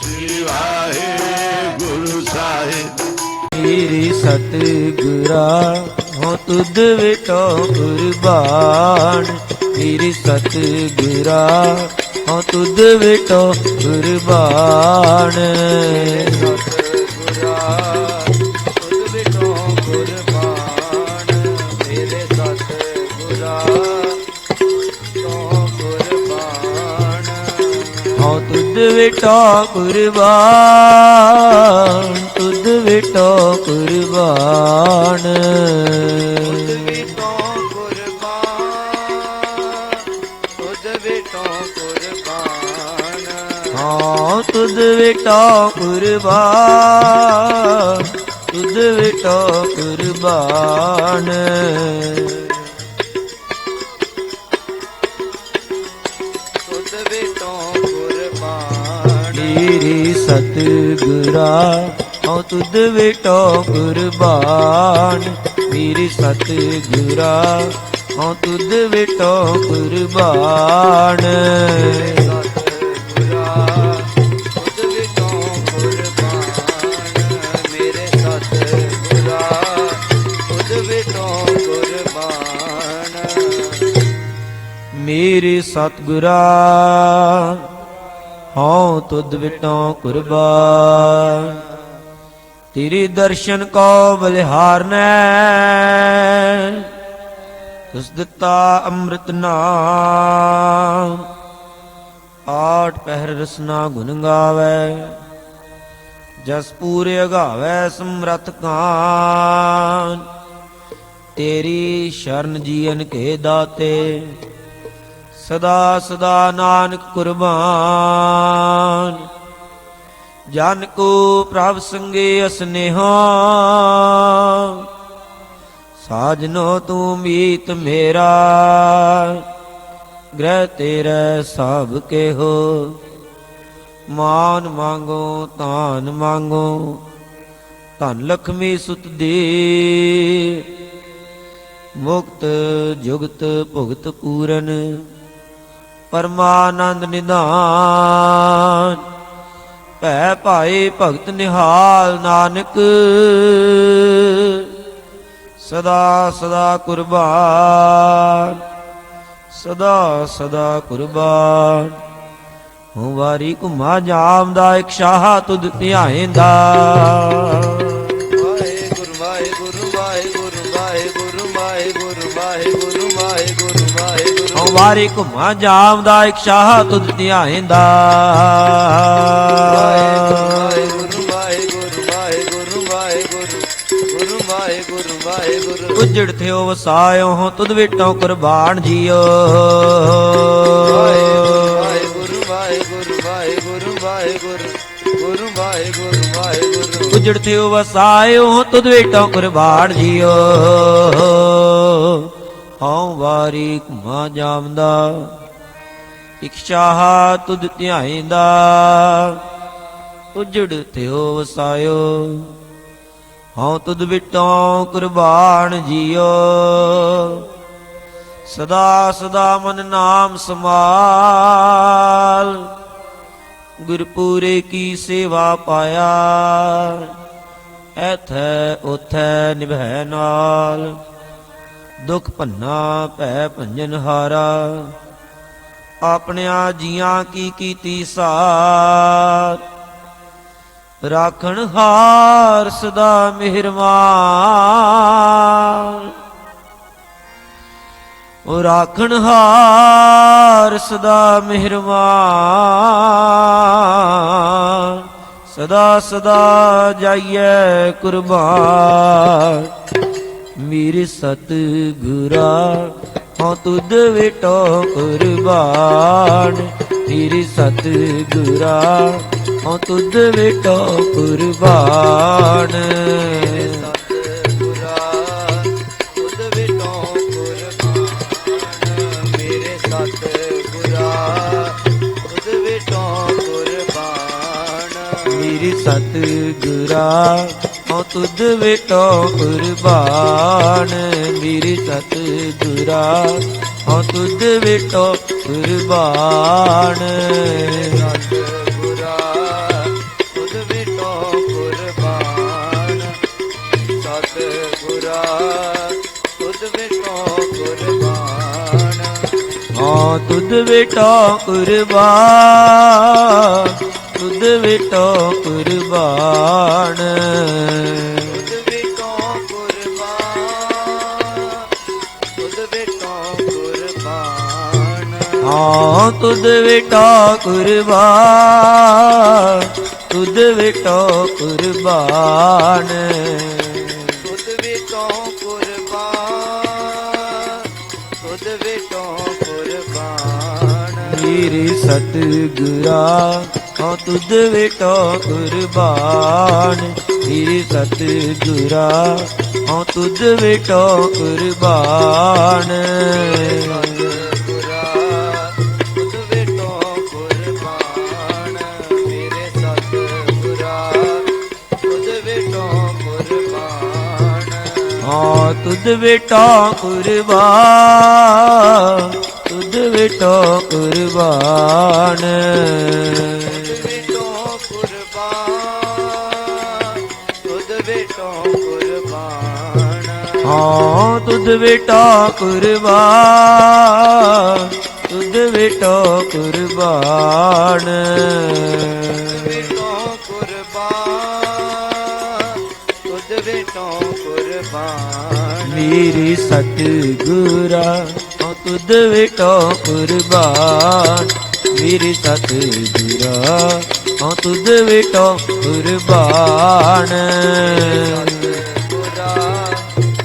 ਸ੍ਰੀ ਵਾਹਿਗੁਰੂ ਸਾਹਿਬ। ਮੇਰੀ ਸਤਿਗੁਰਾ ਹੋ ਤੁਧ ਵਿਟੋ ਕੁਰਬਾਨ, ਮੇਰੀ ਸਤਿਗੁਰਾ ਹੋ ਤੁਧ ਵਿਟੋ ਕੁਰਬਾਨ। ਸਤਿਗੁਰਾ ਤੁਧ ਵਿਟੋ ਕੁਰਬਾਨ, ਮੇਰੇ ਸਤਿਗੁਰਾ ਤੋਂ ਕੁਰਬਾਨ। ਹੋ ਤੁਧ ਵਿਟੋ ਕੁਰਬਾਨ, ਤੁਧ ਵਿਟੋ ਕੁਰਬਾਨ। ਹਾਂ ਤੁਧ ਵਿਟੋ ਕੁਰਬਾਨ, ਤੁਧ ਵਿਟੋ ਕੁਰਬਾਨ। ਤੁਧ ਵਿਟੋ ਕੁਰਬਾਨ, ਮੇਰੀ ਸਤਿਗੁਰਾ ਹੋ ਤੁਧ ਵਿਟੋ ਕੁਰਬਾਨ, ਮੇਰੀ ਸਤਿਗੁਰਾ ਹੋ ਤੁਧ ਵਿਟੋ ਕੁਰਬਾਨ। ਮੇਰੇ ਸਤਿਗੁਰਾ ਹਉ ਤੁਧ ਵਿਟੋ ਕੁਰਬਾਨ, ਤੇਰੇ ਦਰਸ਼ਨ ਕੋ ਬਲਿਹਾਰਨੈ, ਤੁਸ ਦਿੱਤਾ ਅੰਮ੍ਰਿਤ ਨਾਮ, ਆਠ ਪਹਿਰ ਰਸਨਾ ਗੁਣ ਗਾਵੈ, ਜਸ ਪੂਰੇ ਅਗਾਵੈ ਸਮਰਥ ਕਾਨ। ਤੇਰੀ ਸ਼ਰਨ ਜੀਵਨ ਕੇ ਦਾਤੇ, ਸਦਾ ਸਦਾ ਨਾਨਕ ਕੁਰਬਾਨ। ਜਨ ਕੋ ਪ੍ਰਭ ਸੰਗੇ ਅਸਨੇਹਾ, ਸਾਜਨੋ ਤੂੰ ਮੀਤ ਮੇਰਾ, ਗ੍ਰਹਿ ਤੇਰੇ ਸਭ ਕੇ ਹੋ। ਮਾਨ ਮੰਗੋ ਤਾਨ ਮੰਗੋ, ਧਨ ਲਖਮੀ ਸੁਤ ਦੇ, ਮੁਕਤ ਜੁਗਤ ਭੁਗਤ ਪੂਰਨ, ਪਰਮਾਨੰਦ ਨਿਧਾਨ। ਭੈ ਭਾਏ ਭਗਤ ਨਿਹਾਲ ਨਾਨਕ, ਸਦਾ ਸਦਾ ਕੁਰਬਾਨ, ਸਦਾ ਸਦਾ ਕੁਰਬਾਨ। ਹੂੰ ਵਾਰੀ ਘੁਮਾ ਜਾਮ ਦਾ ਇੱਕ ਸ਼ਾਹ ਤੁਧ ਧਿਆਏਂਦਾ। ਵਾਹਿਗੁਰੂ ਵਾਹਿਗੁਰੂ ਵਾਹਿਗੁਰੂ ਵਾਹਿਗੁਰੂ ਵਾਹਿਗੁਰੂ ਵਾਹਿਗੁਰੂ ਵਾਹਿਗੁਰੂ ਵਾਹਿਗੁਰੂ। ਹੂੰ ਵਾਰੀ ਘੁਮਾ ਜਾਮ ਦਾ ਇੱਕ ਸ਼ਾਹ ਤੁਧ ਧਿਆਏਂਦਾ। ਵਾਹਿਗੁਰੂ ਵਾਹਿਗੁਰੂ ਵਾਹਿਗੁਰੂ ਵਾਹਿਗੁਰੂ ਗੁਰੂ ਵਾਹਿਗੁਰੂ ਵਾਹਿਗੁਰੂ। ਉਜੜ ਥਿਓ ਵਸਾਇਓ ਹੋ ਤੁਧ ਵਿਟੋ ਕੁਰਬਾਨ ਜੀਓ। ਉਜੜ ਥਿਓ ਵਸਾਇਓ ਹੋ ਤੁਧ ਵਿਟੋ ਕੁਰਬਾਨ ਜੀਓ। ਹਉ ਵਾਰੀ ਘੁਮਾ ਜਾਮਦਾ ਇਕ ਸ਼ਾਹ ਤੁਧ ਧਿਆਏਂਦਾ। ਉਜੜ ਥਿਓ ਵਸਾਇਓ ਹਉ ਤੁਧ ਵਿਟੋ ਕੁਰਬਾਨ ਜੀਓ। ਸਦਾ ਸਦਾ ਮਨ ਨਾਮ ਸਮਾਲ, ਗੁਰਪੂਰੇ ਕੀ ਸੇਵਾ ਪਾਇਆ। ਐਥੈ ਉਥੈ ਨਿਭੈ ਨਾਲ, ਦੁਖ ਭੰਨਾ ਭੈ ਭੰਜਨ ਹਾਰਾ। ਆਪਣਿਆਂ ਜੀਆਂ ਕੀ ਕੀਤੀ ਸਾਰ, ਰਾਖਣ ਹਾਰ ਸਦਾ ਮਿਹਰਬਾਨ। ਉਹ ਰਾਖਣ ਹਾਰ ਸਦਾ ਮਿਹਰਬਾਨ। ਸਦਾ ਸਦਾ ਜਾਈਐ ਕੁਰਬਾਨ। ਮੇਰੇ ਸਤਿਗੁਰਾ ਹਉ ਤੁਧ ਵਿਟੋ ਕੁਰਬਾਨ। ਮੇਰੇ ਸਤਿਗੁਰਾ ਹਉ ਤੁਧ ਵਿਟੋ ਕੁਰਬਾਨ। ਸਤਿਗੁਰਾ ਹਉ ਤੁਧ ਵਿਟੋ ਕੁਰਬਾਨ। ਮੇਰੀ ਸਤਿਗੁਰਾ ਹਉ ਤੁਧ ਵਿਟੋ ਕੁਰਬਾਨ ਸਤਿਗੁਰਾ ਤੁਧ ਵਿਟੋ ਕੁਰਬਾਨ ਸਤਿਗੁਰਾ ਤੁਧ ਵਿਟੋ ਕੁਰਬਾਨ ਹਾਂ ਤੁਧ ਵਿਟੋ ਕੁਰਬਾਨ ਤੁਧ ਵਿਟੋ ਕੁਰਬਾਨ ਤੁਧ ਵਿਟੋ ਕੁਰਬਾਨ ਤੁਧ ਵਿਟੋ ਕੁਰਬਾਨ ਹਾਂ ਤੁਧ ਵਿਟੋ ਕੁਰਬਾਨ ਤੁਧ ਵਿਟੋ ਕੁਰਬਾਨ ਤੁਧ ਵਿਟੋ ਕੁਰਬਾਨ ਤੁਧ ਵਿਟੋ ਕੁਰਬਾਨ ਮੇਰੇ ਸਤਿਗੁਰਾ ਹਾਂ ਤੁਧ ਵਿਟੋ ਕੁਰਬਾਨ ਮੇਰੇ ਸਤਿਗੁਰਾ ਹਾਂ ਤੁਧ ਵਿਟੋ ਕੁਰਬਾਨ ਸਤਿਗੁਰਾ ਤੁਧ ਵਿਟੋ ਕੁਰਬਾਨ ਮੇਰੇ ਸਤਿਗੁਰਾ ਤੁਧ ਵਿਟੋ ਕੁਰਬਾਨ ਹਾਂ ਤੁਧ ਵਿਟੋ ਕੁਰਬਾਨ ਤੁਧ ਵਿਟੋ ਕੁਰਬਾਨ ਤੁਧ ਵਿਟੋ ਕੁਰਬਾਨ ਤੁਧ ਵਿਟੋ ਕੁਰਬਾਨ ਹਾਂ ਤੁਧ ਵਿਟੋ ਕੁਰਬਾਨ ਤੁਧ ਵਿਟੋ ਕੁਰਬਾਨ ਤੁਧ ਵਿਟੋ ਕੁਰਬਾਨ ਤੁਧ ਵਿਟੋ ਕੁਰਬਾਨ ਮੇਰੀ ਸਤਿਗੁਰਾ ਹਾਂ ਤੁਧ ਵਿਟੋ ਕੁਰਬਾਨ ਮੇਰੀ ਸਤਿਗੁਰਾ ਹਾਂ ਤੁਧ ਵਿਟੋ ਕੁਰਬਾਨ ਸਤਿਗੁਰਾ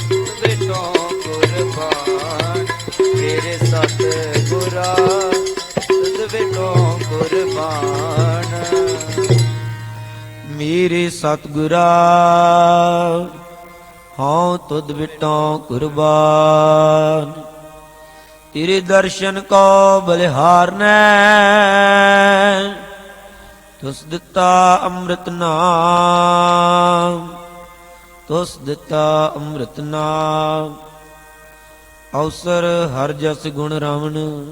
ਤੁਧ ਵਿਟੋ ਕੁਰਬਾਨ ਮੇਰੇ ਸਤਿਗੁਰਾ ਤੁਧ ਵਿਟੋ ਕੁਰਬਾਨ ਮੇਰੇ ਸਤਿਗੁਰਾ ਹਾਂ ਤੁਧ ਵਿਟੋ ਕੁਰਬਾਨ ਤੇਰੇ ਦਰਸ਼ਨ ਕੋ ਬਲਿਹਾਰਨੈ ਤੁਸ ਦਿੱਤਾ ਅੰਮ੍ਰਿਤ ਨਾਮ ਤੁਸ ਦਿੱਤਾ ਅੰਮ੍ਰਿਤ ਨਾਮ ਅਵਸਰ ਹਰ ਜਸ ਗੁਣ ਰਵਣ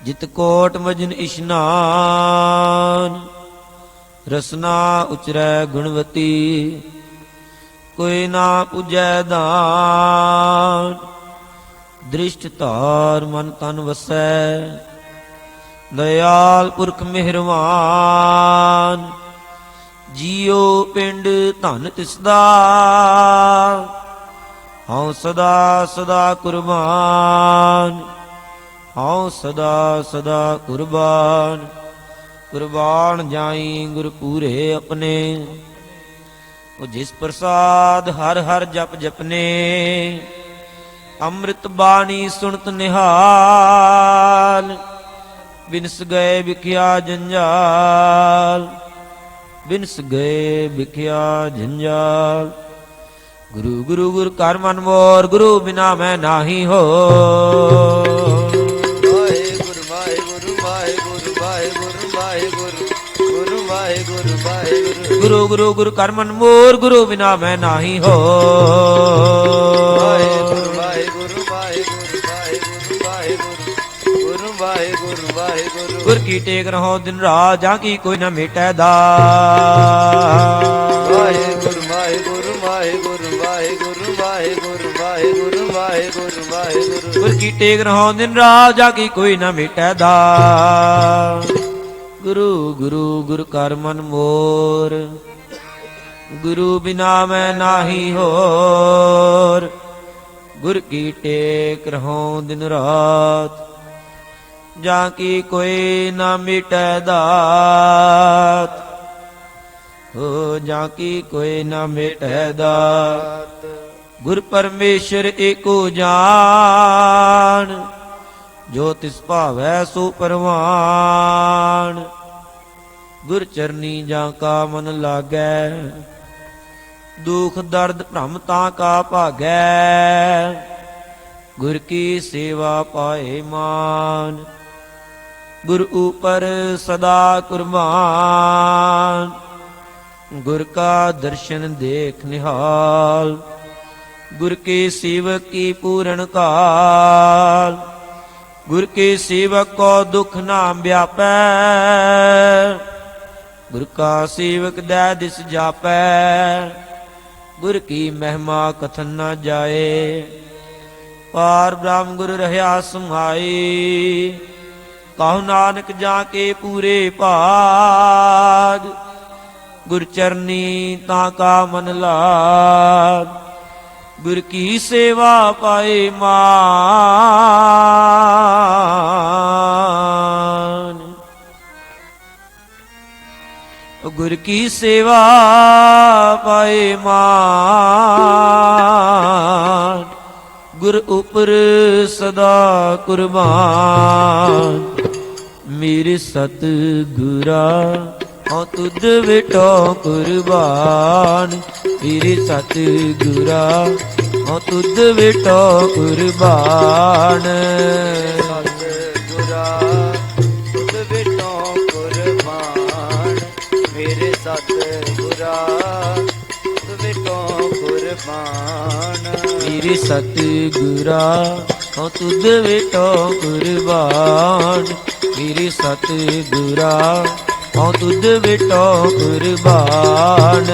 ਜਿਤ ਕੋਟ ਮਜਨ ਇਸ਼ਨਾਨ ਰਸਨਾ ਉਚਰੈ ਗੁਣਵਤੀ ਕੋਈ ਨਾ ਪੁਜੈ ਦਾਨ ਦ੍ਰਿਸ਼ਟ ਧਾਰ ਮਨ ਤਨ ਵਸੈ ਦਇਆਲ ਪੁਰਖ ਮਿਹਰਵਾਨ ਜੀਉ ਪਿੰਡ ਧਨ ਤਿਸਦਾ ਹਉ ਸਦਾ ਸਦਾ ਕੁਰਬਾਨ ਹਉ ਸਦਾ ਸਦਾ ਕੁਰਬਾਨ ਕੁਰਬਾਨ ਜਾਈ ਗੁਰ ਪੂਰੇ ਆਪਣੇ ਉਹ ਜਿਸ ਪ੍ਰਸਾਦ ਹਰ ਹਰ ਜਪ ਜਪਨੇ ਅੰਮ੍ਰਿਤ ਬਾਣੀ ਸੁਣਤ ਨਿਹਾਲ ਬਿਨਸ ਗਏ ਵਿਖਿਆ ਜੰਜਾਲ ਬਿਨਸ ਗਏ ਵਿਖਿਆ ਜੰਜਾਲ ਗੁਰੂ ਗੁਰੂ ਗੁਰ ਕਰ ਮਨ ਮੋਰ ਗੁਰੂ ਬਿਨਾ ਮੈਂ ਨਾਹੀ ਹੋ ਵਾਹਿਗੁਰੂ ਵਾਹਿਗੁਰੂ ਵਾਹਿਗੁਰੂ ਵਾਹਿਗੁਰੂ ਵਾਹਿਗੁਰੂ ਗੁਰੂ ਵਾਹਿਗੁਰੂ ਵਾਹਿਗੁਰੂ ਗੁਰੂ ਗੁਰੂ ਗੁਰ ਕਰ ਮਨ ਮੋਰ ਗੁਰੂ ਬਿਨਾ ਮੈਂ ਨਾਹੀ ਹੋ ਵਾਹਿਗੁਰੂ ਵਾਹਿਗੁਰੂ ਵਾਹਿਗੁਰੂ ਵਾਹਿਗੁਰੂ ਵਾਹਿਗੁਰੂ ਗੁਰੂ ਵਾਹਿਗੁਰੂ ਵਾਹਿਗੁਰੂ ਗੁਰ ਕੀ ਟੇਕ ਰਹੋ ਦਿਨ ਰਾਤ ਜਾਂ ਕੀ ਕੋਈ ਨਾ ਮਿਟੈ ਦਾ ਵਾਹਿਗੁਰੂ ਵਾਹਿਗੁਰੂ ਵਾਹਿਗੁਰੂ ਵਾਹਿਗੁਰੂ ਵਾਹਿਗੁਰੂ ਵਾਹਿਗੁਰੂ ਵਾਹਿਗੁਰੂ ਵਾਹਿਗੁਰੂ ਗੁਰ ਕੀ ਟੇਕ ਰਹੋ ਦਿਨ ਰਾਤ ਜਾਂ ਕੀ ਕੋਈ ਨਾ ਮਿਟੈ ਦਾ ਗੁਰੂ ਗੁਰੂ ਗੁਰ ਕਰ ਮਨ ਮੋਰ ਗੁਰੂ ਬਿਨਾ ਮੈਂ ਨਾਹੀ ਹੋਰ ਗੁਰ ਕੀ ਟੇਕ ਰਹੋ ਦਿਨ ਰਾਤ ਜਾਂ ਕੀ ਕੋਈ ਨਾ ਮਿਟੈ ਦਾਤ ਹੋ ਜਾਂ ਕੀ ਕੋਈ ਨਾ ਮਿਟੈ ਦਾਤ ਗੁਰ ਪਰਮੇਸ਼ਰ ਏਕੋ ਜਾਣ ਜੋ ਤਿਸ ਭਾਵੈ ਸੋ ਪਰਵਾਨ ਗੁਰ ਚਰਨੀ ਜਾਂ ਕਾ ਮਨ ਲਾਗੈ ਦੁਖ ਦਰਦ ਭ੍ਰਮ ਤਾਂ ਕਾ ਭਾਗੈ ਗੁਰ ਕੀ ਸੇਵਾ ਪਾਏ ਮਾਨ ਗੁਰ ਉਪਰ ਸਦਾ ਕੁਰਬਾਨ ਗੁਰ ਕਾ ਦਰਸ਼ਨ ਦੇਖ ਨਿਹਾਲ ਗੁਰ ਕੇ ਸੇਵਕ ਕੀ ਪੂਰਨ ਕਾਲ ਗੁਰ ਕੇ ਸੇਵਕ ਕੋ ਦੁਖ ਨਾ ਵਿਆਪੈ, ਗੁਰ ਕਾ ਸੇਵਕ ਦੈ ਦਿਸ ਜਾਪੈ, ਗੁਰ ਕੀ ਮਹਿਮਾ ਕਥਨ ਨਾ ਜਾਏ। ਪਾਰ ਬ੍ਰਹਮ ਗੁਰ ਰਹਿਆ ਸਮਾਈ, ਕਹੋ ਨਾਨਕ ਜਾ ਕੇ ਪੂਰੇ ਭਾਗ, ਗੁਰ ਚਰਨੀ ਤਾਂ ਕਾ ਮਨ ਲਾਗ, ਗੁਰ ਕੀ ਸੇਵਾ ਪਾਏ ਮਾਨ। ਗੁਰ ਕੀ ਸੇਵਾ ਪਾਏ ਮਾਨ, ਗੁਰ ਉਪਰ ਸਦਾ ਕੁਰਬਾਨ। ਮੇਰੇ ਸਤ ਗੁਰਾ ਹਉ ਤੁਧ ਵਿਟੋ ਕੁਰਬਾਨ, ਮੇਰੇ ਸਤ ਗੁਰਾ ਹਉ ਤੁਧ ਵਿਟੋ ਕੁਰਬਾਨ। ਸਤ ਗੁਰਾ ਤੁਧ ਵਿਟੋ ਕੁਰਬਾਨ, ਮੇਰੇ ਸਤ ਗੁਰਾ ਤੁਧ ਵਿਟੋ ਕੁਰਬਾਨ। ਮੇਰੇ ਸਤ ਗੁਰਾ ਹਉ ਤੁਧ ਵਿਟੋ ਕੁਰਬਾਨ, ਮੇਰੇ ਸਤ ਗੁਰਾ ਹਉ ਤੁਧ ਵਿਟੋ ਕੁਰਬਾਨ।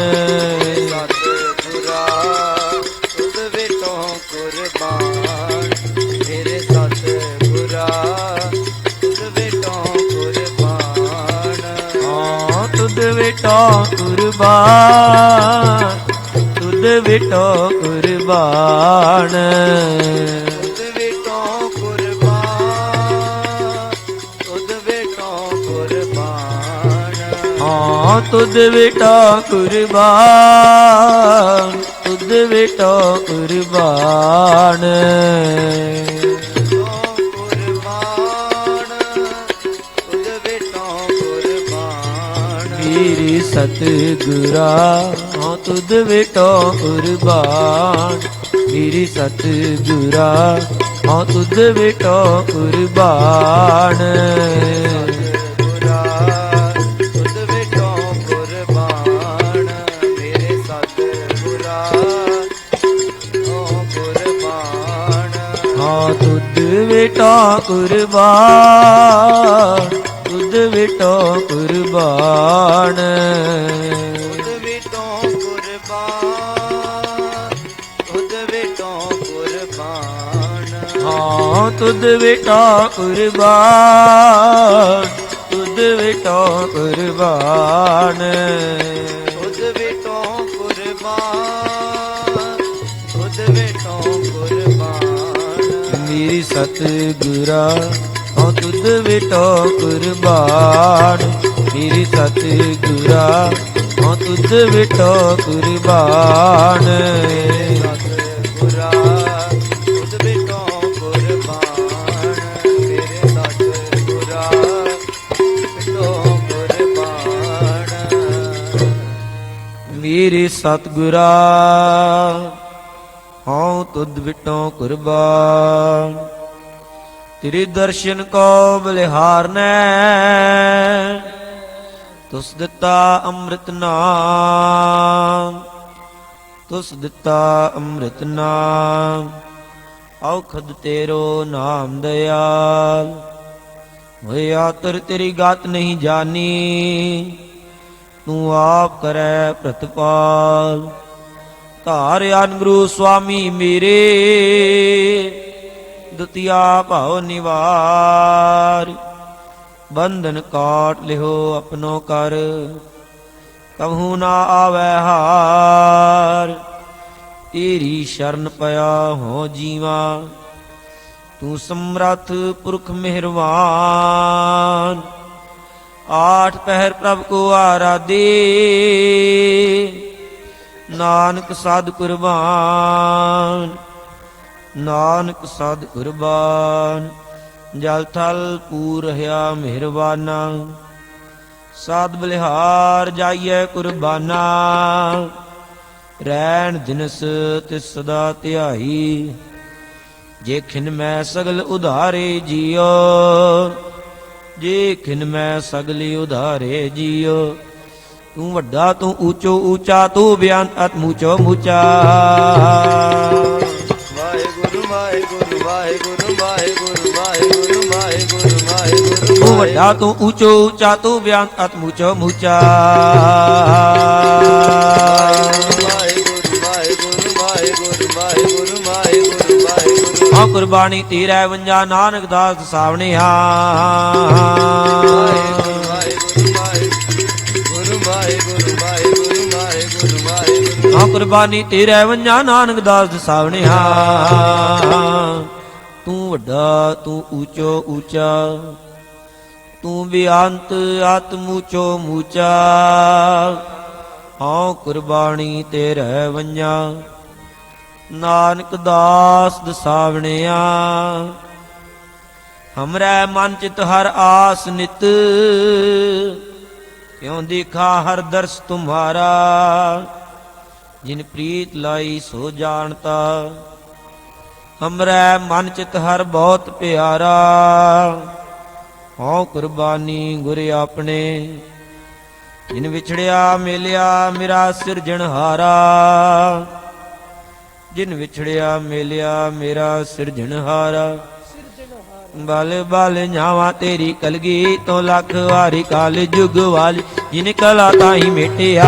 ਸਤ ਗੁਰਾ ਤੁਧ ਵਿਟੋ ਕੁਰਬਾਨ, ਮੇਰੇ ਸਤ ਗੁਰਾ ਤੁਧ ਵਿਟੋ ਕੁਰਬਾਨ। ਹਾਂ ਤੁਧ ਵਿਟੋ ਕੁਰਬਾਨ, ਤੁਧ ਵਿਟੋ ਕੁਰਬਾਨ। ਤੁਧ ਵਿਟੋ ਕੁਰਬਾਨ, ਤੁਧ ਵਿਟੋ ਕੁਰਬਾਨ। ਹਾਂ ਤੁਧ ਵਿਟੋ ਕੁਰਬਾਨ, ਤੁਧ ਵਿਟੋ ਕੁਰਬਾਨ। ਮੇਰੇ ਸਤ ਗੁਰਾ ਹਉ ਤੁਧ ਵਿਟੋ ਕੁਰਬਾਨ, ਮੇਰੇ ਸਤ ਗੁਰਾ ਹਉ ਤੁਧ ਵਿਟੋ ਕੁਰਬਾਨ। ਤੁਧ ਵਿਟੋ ਕੁਰਬਾਨ, ਮੇਰੇ ਸਤ ਗੁਰਾ ਹਉ ਕੁਰਬਾਨ। ਹਾਂ ਤੁਧ ਵਿਟੋ ਕੁਰਬਾਨ, ਤੁਧ ਵਿਟੋ ਕੁਰਬਾਨ। ਤੁਧ ਵਿਟੋ ਕੁਰਬਾਨ, ਤੁਧ ਵਿਟੋ ਕੁਰਬਾਨ। ਹਾਂ ਤੁਧ ਵਿਟੋ ਕੁਰਬਾਨ, ਤੁਧ ਵਿਟੋ ਕੁਰਬਾਨ। ਤੁਧ ਵਿਟੋ ਕੁਰਬਾਨ, ਤੁਧ ਵਿਟੋ ਕੁਰਬਾਨ। ਮੇਰੀ ਸਤ ਗੁਰਾ ਹਉ ਤੁਧ ਵਿਟੋ ਕੁਰਬਾਨ, ਮੇਰੀ ਸਤ ਗੁਰਾ ਹਉ ਤੁਧ ਵਿਟੋ ਕੁਰਬਾਨ। ਸਤ ਗੁਰਾ ਤੁਧ ਵਿਟੋ ਕੁਰਬਾਨ, ਮੇਰੇ ਸਤ ਗੁਰਾ ਵਿਟੋ ਕੁਰਬਾਨ। ਮੇਰੇ ਸਤ ਗੁਰਾ ਹਉ ਤੁਧ ਵਿਟੋ ਕੁਰਬਾਨ। ਤੇਰੇ ਦਰਸ਼ਨ ਕੋ ਬਲਿਹਾਰਨੈ, ਤੁਸ ਦਿੱਤਾ ਅੰਮ੍ਰਿਤ ਨਾਮ, ਤੁਸ ਦਿੱਤਾ ਅੰਮ੍ਰਿਤ ਨਾਮ। ਔਖਦ ਤੇਰੋ ਨਾਮ ਦਇਆਲ, ਹੋਏ ਆਤਰ ਤੇਰੀ ਗਤ ਨਹੀਂ ਜਾਨੀ, ਤੂੰ ਆਪ ਕਰੈ ਪ੍ਰਤਪਾਲ। ਧਾਰਿਆਨ ਗੁਰੂ ਸੁਆਮੀ ਮੇਰੇ, ਦੁਤੀਆ ਭਾਉ ਨਿਵਾਰ। ਬੰਧਨ ਕਾਟ ਲਿਓ ਆਪਣੋ ਕਰ, ਕਬਹੂ ਨਾ ਆਵੈ ਹਾਰ। ਤੇਰੀ ਸ਼ਰਨ ਪਿਆ ਹੋ ਜੀਵਾ, ਤੂੰ ਸਮਰੱਥ ਪੁਰਖ ਮਿਹਰਬਾਨ। ਆਠ ਪਹਿਰ ਪ੍ਰਭ ਕੋ ਆਰਾਧੇ, ਨਾਨਕ ਸਾਧ ਕੁਰਬਾਨ, ਨਾਨਕ ਸਾਧ ਕੁਰਬਾਨ। ਜਲ ਥਲ ਪੂਰ ਰਹਾ ਮਿਹਰਬਾਨਾ, ਸਾਧ ਬਲਿਹਾਰ ਜਾਈਐ ਕੁਰਬਾਨਾ। ਰਹਿਣ ਦਿਨਸ ਤਿਸ ਸਦਾ ਧਿਆਈ, ਜੇ ਖਿਨ ਮੈਂ ਸਗਲ ਉਧਾਰੇ ਜੀਓ, ਜੇ ਖਿਨ ਮੈਂ ਸਗਲੀ ਉਧਾਰੇ ਜੀਓ। ਤੂੰ ਵੱਡਾ ਤੂੰ ਊਚੋ ਊਚਾ, ਤੂੰ ਬਿਆਨ ਅਤ ਮੂਚੋ ਮੂਚਾ। ਵਾਹਿਗੁਰੂ ਵਾਹਿਗੁਰੂ ਵਾਹਿਗੁਰੂ ਵਾਹਿਗੁਰੂ ਵਾਹਿਗੁਰੂ ਵਾਹਿਗੁਰੂ ਵਾਹਿਗੁਰੂ ਤੂੰ ਵੱਡਾ ਤੂੰ ਉੱਚੋ ਉੱਚਾ ਤੂੰ ਬਿਆੰਤ ਅਤ ਮੁਚੋ ਮੁਚਾ ਵਾਹਿਗੁਰੂ ਵਾਹਿਗੁਰੂ ਵਾਹਿਗੁਰੂ ਵਾਹਿਗੁਰੂ ਵਾਹਿਗੁਰੂ ਵਾਹਿਗੁਰੂ ਆ ਕੁਰਬਾਨੀ ਤੇਰਾ ਵੰਜਾ ਨਾਨਕ ਦਾਸ ਸਾਵਣਿਆ ਵਾਹਿਗੁਰੂ ਵਾਹਿਗੁਰੂ ਵਾਹਿਗੁਰੂ ਵਾਹਿਗੁਰੂ ਵਾਹਿਗੁਰੂ ਵਾਹਿਗੁਰੂ ਵਾਹਿਗੁਰੂ ਆ ਕੁਰਬਾਨੀ ਤੇਰਾ ਵੰਜਾ ਨਾਨਕ ਦਾਸ ਸਾਵਣਿਆ ਤੂੰ ਵੱਡਾ ਤੂੰ ਉੱਚੋ ਉੱਚਾ ਤੂੰ ਬਿਆੰਤ ਆਤਮ ਉੱਚੋ ਮੂਚਾ ਹਉ ਕੁਰਬਾਨੀ ਤੇਰੇ ਵੰਜਾ ਨਾਨਕ ਦਾਸ ਦਸਾਵਣਿਆ ਹਮਰੇ ਮਨ ਚਿਤ ਹਰ ਆਸ ਨਿਤ ਕਿਉ ਦੇਖਾ ਹਰ ਦਰਸ ਤੁਮਾਰਾ ਜਿਨ ਪ੍ਰੀਤ ਲਾਈ ਸੋ ਜਾਣਤਾ ਹਮਰੇ ਮਨ ਚਿਤ ਹਰ ਬਹੁਤ ਪਿਆਰਾ ਹਉ ਕੁਰਬਾਨੀ ਗੁਰ ਆਪਣੇ ਜਿਨ ਵਿਛੜਿਆ ਮਿਲਿਆ ਮੇਰਾ ਸਿਰਜਣਹਾਰਾ ਜਿਨ ਵਿਛੜਿਆ ਮਿਲਿਆ ਮੇਰਾ ਸਿਰਜਣਹਾਰਾ ਬਲ ਬਲ ਜਾਵਾਂ ਤੇਰੀ ਕਲਗੀ ਤੋਂ ਲੱਖ ਵਾਰੀ ਕਾਲ ਜੁਗ ਵਾਲੀ ਜਿਨ ਕਲਾ ਤਾਹੀ ਮੇਟਿਆ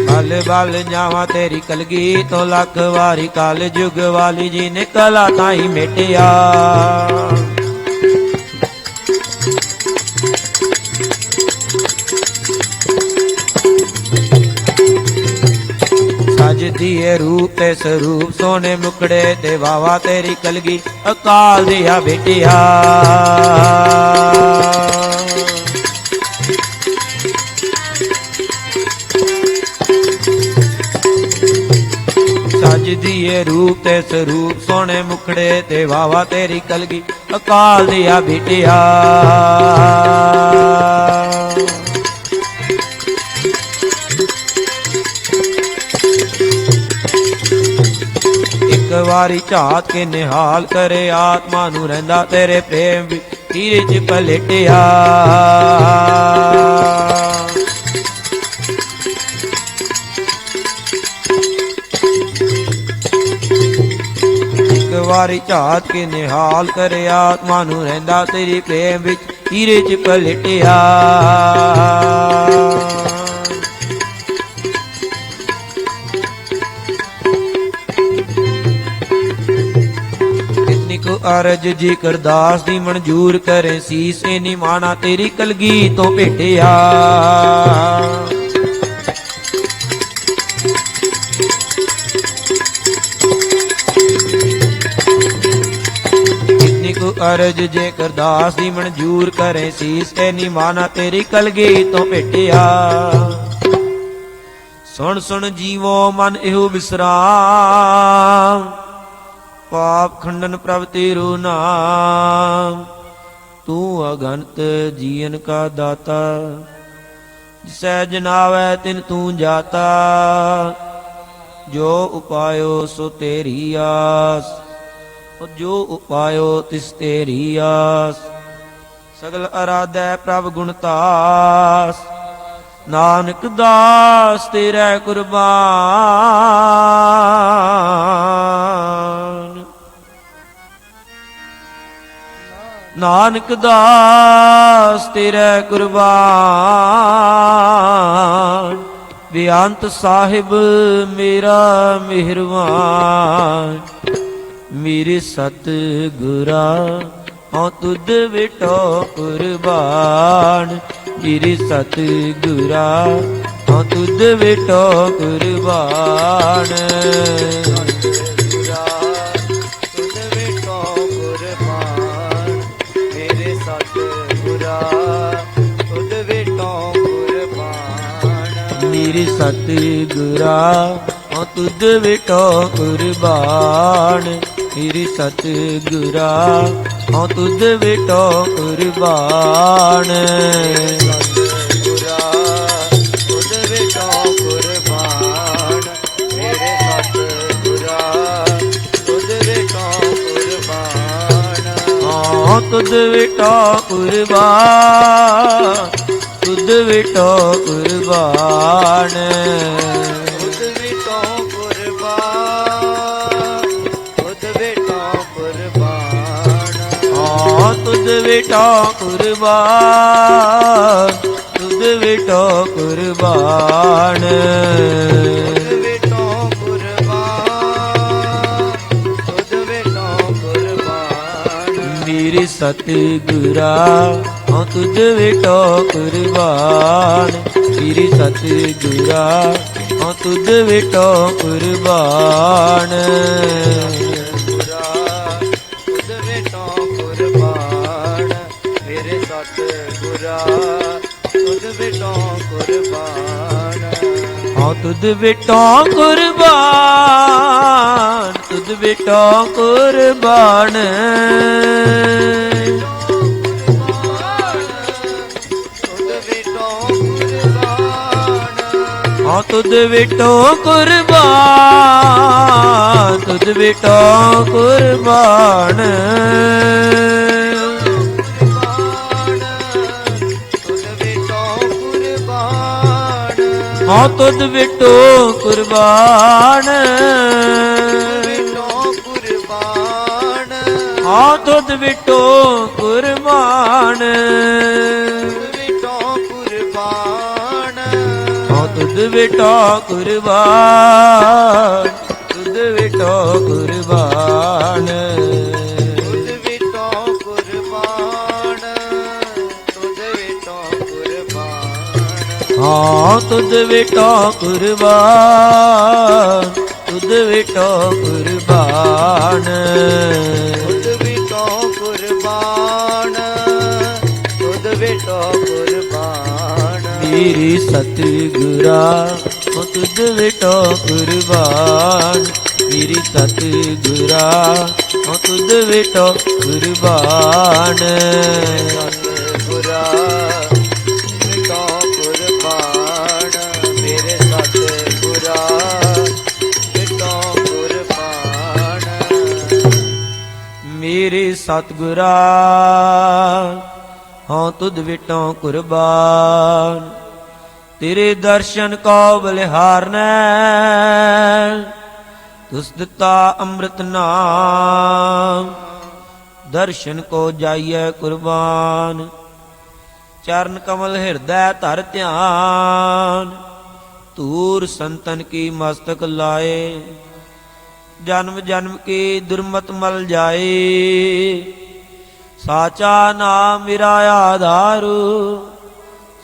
ਬਲ ਬਲ ਜਾਵਾਂ ਤੇਰੀ ਕਲਗੀ ਤੋਂ ਲੱਖ ਵਾਰੀ ਕਾਲ ਜੁਗ ਵਾਲੀ ਜਿਨ ਕਲਾ ਤਾਹੀ ਮੇਟਿਆ ਸਜਦੀਏ ਰੂਪ ਤੇ ਸਰੂਪ ਸੋਨੇ ਮੁਕੜੇ ਤੇ ਵਾਵਾ ਤੇਰੀ ਕਲਗੀ ਅਕਾਲ ਦਿਆ ਬੇਟਿਆ ਸਜਦੀਏ ਰੂਪ ਤੇ ਸਰੂਪ ਸੋਨੇ ਮੁਕੜੇ ਤੇ ਵਾਵਾ ਤੇਰੀ ਕਲਗੀ ਅਕਾਲ ਦਿਆ ਬੇਟਿਆ ਇੱਕ ਵਾਰੀ ਝਾਤ ਕੇ ਨਿਹਾਲ ਕਰੇ ਆਤਮਾ ਨੂੰ ਰਹਿੰਦਾ ਤੇਰੇ ਪ੍ਰੇਮ ਵਿੱਚ ਧੀਰੇ ਚ ਪਲਟਿਆ ਇੱਕ ਵਾਰੀ ਝਾਤ ਕੇ ਨਿਹਾਲ ਕਰੇ ਆਤਮਾ ਨੂੰ ਰਹਿੰਦਾ ਤੇਰੇ ਪ੍ਰੇਮ ਵਿੱਚ ਧੀਰੇ ਚ ਪਲਟਿਆ ਕੋ ਅਰਜ ਜੀ ਕਰਦਾਸ ਦੀ ਮਨਜੂਰ ਕਰੇ ਸੀਸ ਨੀ ਮਾਣਾ ਤੇਰੀ ਕਲਗੀ ਤੋਂ ਭੇਟਿਆ ਕਿਤਨੀ ਕੋ ਅਰਜ ਜੇ ਕਰਦਾਸ ਦੀ ਮਨਜੂਰ ਕਰੇ ਸੀਸ ਨੀ ਮਾਣਾ ਤੇਰੀ ਕਲਗੀ ਤੋਂ ਭੇਟਿਆ ਸੁਣ ਸੁਣ ਜੀਵੋ ਮਨ ਇਹੋ ਵਿਸਰਾਮ ਪਾਪ ਖੰਡਨ ਪ੍ਰਭ ਤੇਰੂ ਨਾਮ ਤੂੰ ਅਗੰਤ ਜੀਵਨ ਕਾ ਦਾਤਾ ਜਿਸੈ ਜਨਾਵੈ ਤਿਨ ਤੂੰ ਜਾਤਾ ਜੋ ਉਪਾਇਓ ਸੋ ਤੇਰੀ ਆਸ ਜੋ ਉਪਾਇਓ ਤਿਸ ਤੇਰੀ ਆਸ ਸਗਲ ਅਰਾਧੈ ਪ੍ਰਭ ਗੁਣਤਾਸ ਨਾਨਕ ਦਾਸ ਤੇਰੇ ਕੁਰਬਾਨ ਨਾਨਕ ਦਾਸ ਤੇਰੇ ਕੁਰਬਾਨ ਬੇਅੰਤ ਸਾਹਿਬ ਮੇਰਾ ਮਿਹਰਬਾਨ ਮੇਰੇ ਸਤ ਗੁਰਾ ਹਉ ਤੁਧ ਵਿਟੋ ਕੁਰਬਾਨ ਮੇਰੇ ਸਤ ਗੁਰਾ ਹਉ ਤੁਧ ਵਿਟੋ ਕੁਰਬਾਨ ਤੁਧ ਵਿਟੋ ਕੁਰਬਾਨ ਮੇਰੇ ਸਤ ਗੁਰਾ ਤੁਧ ਵਿਟੋ ਕੁਰਬਾਨ ਮੇਰੇ ਸਤ ਗੁਰਾ ਹਉ ਤੁਧ ਵਿਟੋ ਕੁਰਬਾਨ ਮੇਰੇ ਸਤ ਗੁਰਾ ਹਉ ਤੁਧ ਵਿਟੋ ਕੁਰਬਾਨ ਗੁਰਾ ਤੁਧ ਵਿਟੋ ਕੁਰਬਾਨ ਮੇਰੇ ਸਤ ਗੁਰਾ ਤੁਧ ਵਿਟੋ ਕੁਰਬਾਨ ਹਉ ਤੁਧ ਵਿਟੋ ਕੁਰਬਾਨ ਤੁਧ ਵਿਟੋ ਕੁਰਬਾਨ ਤੁਧ ਵਿਟੋ ਕੁਰਬਾਨ ਤੁਧ ਵਿਟੋ ਕੁਰਬਾਨ ਹਾਂ ਤੁਧ ਵਿਟੋ ਕੁਰਬਾਨ ਤੁਧ ਵਿਟੋ ਕੁਰਬਾਨ ਤੁਧ ਵਿਟੋ ਕੁਰਬਾਨ ਤੁਧ ਵਿਟੋ ਕੁਰਬਾਨ ਮੇਰੇ ਸਤਿਗੁਰਾ ਹਾਂ ਤੁਧ ਵਿਟੋ ਕੁਰਬਾਨ ਮੇਰੇ ਸਤਿਗੁਰਾ ਹਾਂ ਤੁਧ ਵਿਟੋ ਕੁਰਬਾਨ ਗੁਰਾ ਤੁਧ ਵਿਟੋ ਕੁਰਬਾਨ ਮੇਰੇ ਸਤ ਗੁਰਾ ਤੁਧ ਵਿਟੋ ਕੁਰਬਾਨ ਹਾਂ ਤੁਧ ਵਿਟੋ ਕੁਰਬਾਨ ਤੁਧ ਵਿਟੋ ਕੁਰਬਾਨ ਹਾਂ ਤੁਧ ਵਿਟੋ ਕੁਰਬਾਨ ਤੁਧ ਵਿਟੋ ਕੁਰਬਾਨ ਹਾਂ ਤੁਧ ਵਿਟੋ ਕੁਰਬਾਨ ਹਾਂ ਤੁਧ ਵਿਟੋ ਕੁਰਬਾਨ ਹਾਂ ਤੁਧ ਵਿਟੋ ਕੁਰਬਾਨ ਤੁਧ ਵਿਟੋ ਕੁਰਬਾਨ ਹਾਂ ਤੁਧ ਵਿਟੋ ਕੁਰਬਾਨ ਤੁਧ ਵਿਟੋ ਕੁਰਬਾਨ ਤੁਧ ਵਿਟੋ ਕੁਰਬਾਨ ਤੁਧ ਵਿਟੋ ਕੁਰਬਾਨ ਮੇਰੀ ਸਤਿਗੁਰਾ ਹੋ ਤੁਧ ਵਿਟੋ ਕੁਰਬਾਨ ਮੇਰੀ ਸਤਿਗੁਰਾ ਹੋ ਤੁਧ ਵਿਟੋ ਕੁਰਬਾਨ ਸਤਿਗੁਰਾ ਵਿਟੋ ਕੁਰਬਾਨ ਮੇਰੇ ਸਤਿਗੁਰਾ ਵਿਟੋ ਕੁਰਬਾਨ ਮੇਰੇ ਸਤਿਗੁਰਾ ਹਾਂ ਤੁਧ ਵਿਟੋ ਕੁਰਬਾਨ ਤੇਰੇ ਦਰਸ਼ਨ ਕੋ ਬਲਿਹਾਰਨੈ ਤੁਸ ਦਿੱਤਾ ਅੰਮ੍ਰਿਤ ਨਾਮ ਦਰਸ਼ਨ ਕੋ ਜਾਈਐ ਕੁਰਬਾਨ ਚਰਨ ਕਮਲ ਹਿਰਦੈ ਧਰ ਧਿਆਨ ਧੂਰ ਸੰਤਨ ਕੀ ਮਸਤਕ ਲਾਏ ਜਨਮ ਜਨਮ ਕੀ ਦੁਰਮਤ ਮਲ ਜਾਏ ਸਾਚਾ ਨਾਮ ਮੇਰਾ ਆਧਾਰੂ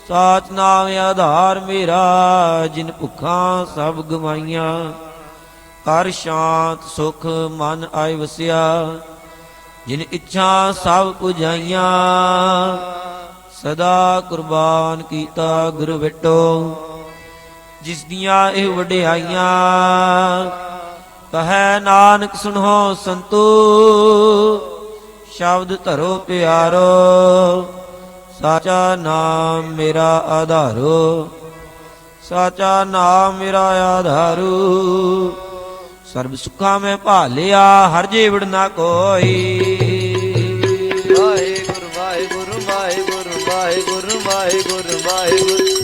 ਸਾਚ ਨਾਮ ਆਧਾਰ ਮੇਰਾ ਜਿਨ ਭੁੱਖਾਂ ਸਭ ਗਵਾਈਆਂ ਹਰ ਸ਼ਾਂਤ ਸੁਖ ਮਨ ਆਇ ਵਸਿਆ ਜਿਨ ਇੱਛਾ ਸਭ ਪੁਜਾਈਆਂ ਸਦਾ ਕੁਰਬਾਨ ਕੀਤਾ ਗੁਰੂ ਵਿਟੋ ਜਿਸ ਦੀਆਂ ਇਹ ਵਡਿਆਈਆਂ ਕਹੈ ਨਾਨਕ ਸੁਣੋ ਸੰਤੋ ਸ਼ਬਦ ਧਰੋ ਪਿਆਰੋ ਸਾਚਾ ਨਾਮ ਮੇਰਾ ਆਧਾਰੋ ਸਾਚਾ ਨਾਮ ਮੇਰਾ ਆਧਾਰੂ ਸਰਬ ਸੁਖਾਂ ਮੈਂ ਭਾਲਿਆ ਹਰ ਜੀਵੜ ਨਾ ਕੋਈ ਵਾਹਿਗੁਰੂ ਵਾਹਿਗੁਰੂ ਵਾਹਿਗੁਰੂ ਵਾਹਿਗੁਰੂ ਵਾਹਿਗੁਰੂ ਵਾਹਿਗੁਰੂ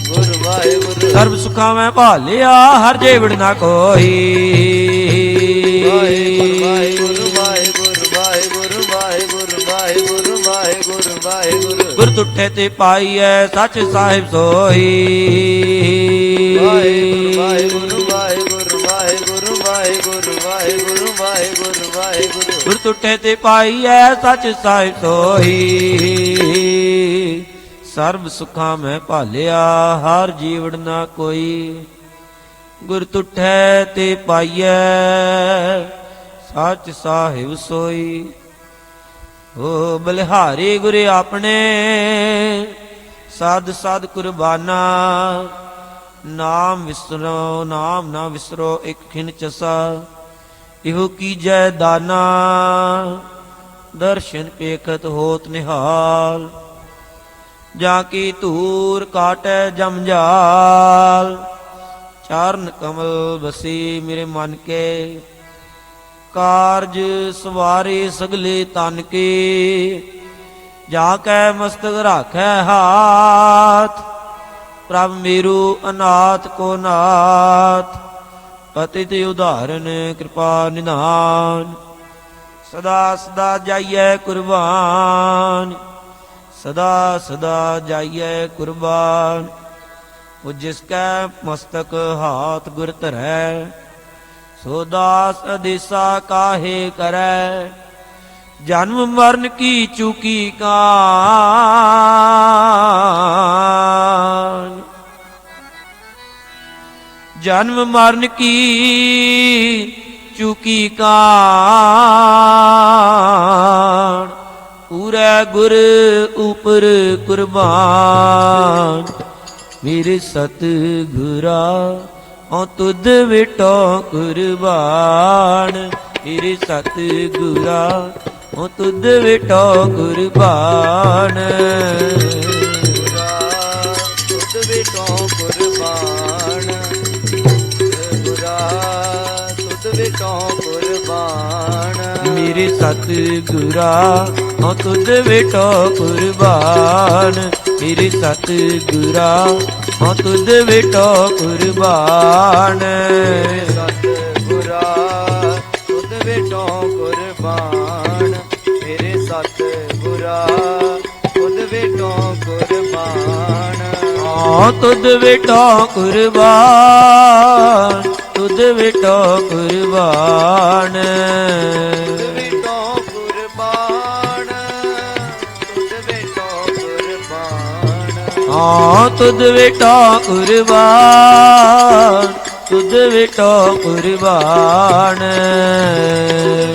ਗੁਰੂ ਵਾਹਿਗੁਰੂ ਸਰਬ ਸੁਖਾਂ ਮੈਂ ਭਾਲਿਆ ਹਰ ਜੀਵੜ ਨਾ ਕੋਈ ਵਾਹਿਗੁਰੂ ਵਾਹਿਗੁਰੂ ਵਾਹਿਗੁਰੂ ਵਾਹਿਗੁਰੂ ਵਾਹਿਗੁਰੂ ਵਾਹਿਗੁਰੂ ਵਾਹਿਗੁਰੂ ਵਾਹਿਗੁਰੂ ਗੁਰ ਤੁਠੇ ਤੇ ਪਾਈਐ ਸੱਚ ਸਾਹਿਬ ਸੋਈ ਵਾਹਿਗੁਰੂ ਵਾਹਿਗੁਰੂ ਵਾਹਿਗੁਰੂ ਵਾਹਿਗੁਰੂ ਵਾਹਿਗੁਰੂ ਵਾਹਿਗੁਰੂ ਵਾਹਿਗੁਰੂ ਗੁਰ ਤੁਠੇ ਤੇ ਪਾਈਐ ਸੱਚ ਸਾਹਿਬ ਸੋਈ ਸਰਬ ਸੁਖਾਂ ਮੈਂ ਭਾਲਿਆ ਹਰ ਜੀਵੜ ਨਾ ਕੋਈ ਗੁਰ ਤੁਠੈ ਤੇ ਪਾਈਐ ਸੱਚ ਸਾਹਿਬ ਸੋਈ ਓ ਬਲਿਹਾਰੀ ਗੁਰ ਆਪਣੇ ਸਾਧ ਸਾਧ ਕੁਰਬਾਨਾ ਨਾਮ ਵਿਸਰੋ ਨਾਮ ਨਾ ਵਿਸਰੋ ਇਕ ਖਿਨ ਚਸਾ ਇਹੋ ਕੀਜੈ ਦਾਨਾ ਦਰਸ਼ਨ ਪੇਖਤ ਹੋਤ ਨਿਹਾਲ ਜਾਂ ਕੀ ਧੂਰ ਕਾਟੈ ਜਮਜਾਲ ਚਰਨ ਕਮਲ ਬਸੀ ਮੇਰੇ ਮਨ ਕੇ ਕਾਰਜ ਸਵਾਰੇ ਸਗਲੇ ਤਨ ਕੇ ਜਾ ਕੈ ਮਸਤਕ ਰਾਖੈ ਹਾਥ ਪ੍ਰਭ ਮੇਰੂ ਅਨਾਥ ਕੋ ਨਾਥ ਪਤਿਤ ਉਦਾਹਰਨ ਕਿਰਪਾ ਨਿਧਾਨ ਸਦਾ ਸਦਾ ਜਾਈਐ ਕੁਰਬਾਨ ਸਦਾ ਸਦਾ ਜਾਈਐ ਕੁਰਬਾਨ ਉਹ ਜਿਸ ਕੈ ਮਸਤਕ ਹਾਥ ਗੁਰ ਧਰੈ ਸੋ ਦਾਸ ਅਦੇਸਾ ਕਾਹੇ ਕਰੈ ਜਨਮ ਮਰਨ ਕੀ ਚੂਕੀ ਕਾਨ ਜਨਮ ਮਰਨ ਕੀ ਚੂਕੀ ਕਾਨ ਪੂਰੇ ਗੁਰ ਉਪਰ ਕੁਰਬਾਨ ਮੇਰੇ ਸਤ ਗੁਰਾ ਔ ਤੁਧ ਵਿਟੋ ਕੁਰਬਾਨ ਮੇਰੇ ਸਤ ਗੁਰਾ ਔ ਤੁਧ ਵਿਟੋ ਕੁਰਬਾਨ ਤੁਧ ਵਿਟੋ ਕੁਰਬਾਨ ਗੁਰਾ ਤੁਧ ਵਿਟੋ ਕੁਰਬਾਨ ਮੇਰੇ ਸਤ ਗੁਰਾ ਔ ਤੁਧ ਵਿਟੋ ਕੁਰਬਾਨ ਮੇਰੇ ਸਤ ਗੁਰਾ ਔ ਤੁਧ ਵਿਟੋ ਕੁਰਬਾਨ ਸਤ ਗੁਰਾ ਤੁਧ ਵਿਟੋ ਕੁਰਬਾਨ ਮੇਰੇ ਸਤ ਗੁਰਾ ਤੁਧ ਵਿਟੋ ਕੁਰਬਾਨ ਔ ਤੁਧ ਵਿਟੋ ਕੁਰਬਾਨ ਤੁਧ ਵਿਟੋ ਕੁਰਬਾਨ ਤੁਧ ਵਿਟੋ ਕੁਰਬਾਨ ਤੁਧ ਵਿਟੋ ਕੁਰਬਾਨ ਹਾਂ ਤੁਧ ਵਿਟੋ ਕੁਰਬਾਨ ਤੁਧ ਵਿਟੋ ਕੁਰਬਾਨ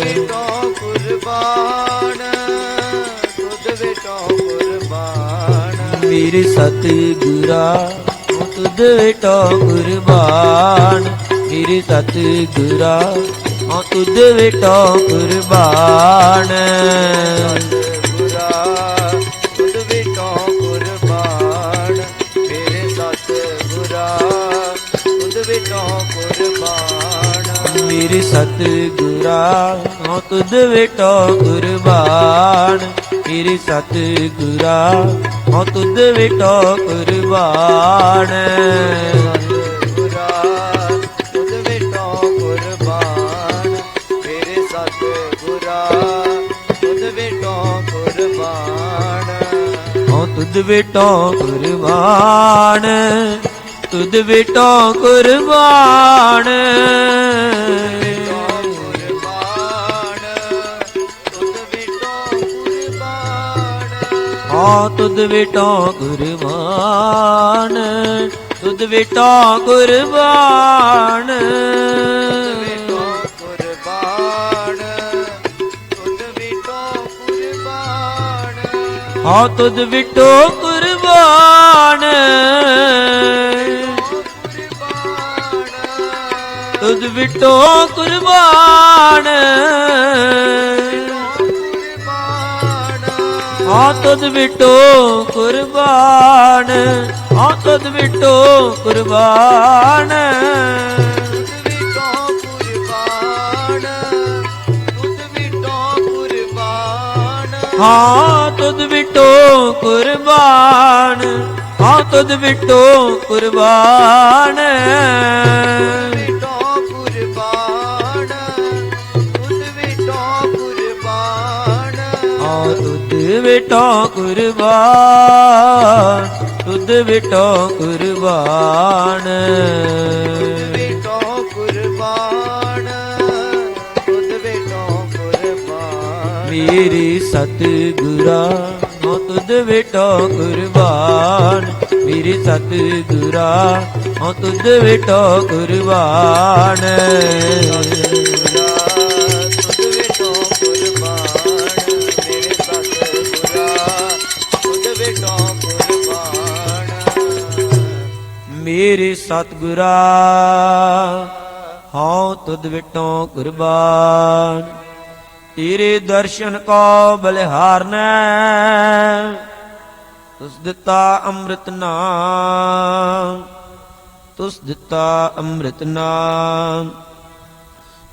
ਵਿਟੋ ਕੁਰਬਾਨ ਤੁਧ ਵਿਟੋ ਕੁਰਬਾਨ ਮੇਰੇ ਸਤ ਗੁਰਾ ਤੁਧ ਵਿਟੋ ਕੁਰਬਾਨ ਮੇਰੇ ਸਤ ਗੁਰਾ ਤੁਧ ਵਿਟੋ ਕੁਰਬਾਨ ਗੁਰਾ ਤੁਧ ਵਿਟੋ ਕੁਰਬਾਨ ਮੇਰੇ ਸਤ ਗੁਰਾ ਤੁਧ ਵਿਟੋ ਕੁਰਬਾਨ ਮੇਰੇ ਸਤ ਗੁਰਾ ਤੁਧ ਵਿਟੋ ਕੁਰਬਾਨ ਮੇਰੇ ਸਤ ਗੁਰਾ ਤੁਧ ਵਿਟੋ ਕੁਰਬਾਨ ਗੁਰਾ ਤੁਧ ਵਿਟੋ ਕੁਰਬਾਨ ਮੇਰੇ ਸਤ ਗੁਰਾ ਤੁਧ ਵਿਟੋ ਕੁਰਬਾਨ ਤੁਧ ਵਿਟੋ ਕੁਰਬਾਨ ਤੁਧ ਵਿਟੋ ਕੁਰਬਾਨ ਤੁਧ ਵਿਟੋ ਕੁਰਬਾਨ ਤੁਧ ਵਿਟੋ ਕੁਰਬਾਨ ਤੁਧ ਵਿਟੋ ਕੁਰਬਾਨ ਤੁਧ ਵਿਟੋ ਕੁਰਬਾਨ ਤੁਧ ਵਿਟੋ ਕੁਰਬਾਨ ਤੁਧ ਵਿਟੋ ਕੁਰਬਾਨ ਤੁਧ ਵਿਟੋ ਕੁਰਬਾਨ ਤੁਧ ਵਿਟੋ ਕੁਰਬਾਨ ਤੁਧ ਵਿਟੋ ਕੁਰਬਾਨ ਤੁਧ ਵਿਟੋ ਕੁਰਬਾਨ ਵਿਟੋ ਕੁਰਬਾਨ ਤੁਧ ਵਿਟੋ ਕੁਰਬਾਨ ਮੇਰੇ ਸਤ ਗੁਰਾ ਤੁਧ ਵਿਟੋ ਕੁਰਬਾਨ ਮੇਰੇ ਸਤ ਗੁਰਾ ਤੁਧ ਵਿਟੋ ਕੁਰਬਾਨ ਮੇਰੇ ਸਤਿਗੁਰਾ ਹਉ ਤੁਧ ਵਿਟੋ ਕੁਰਬਾਨ ਤੇਰੇ ਦਰਸ਼ਨ ਕੋ ਬਲਿਹਾਰਨੈ ਤੁਸ ਦਿੱਤਾ ਅੰਮ੍ਰਿਤ ਨਾਮ ਤੁਸ ਦਿੱਤਾ ਅੰਮ੍ਰਿਤ ਨਾਮ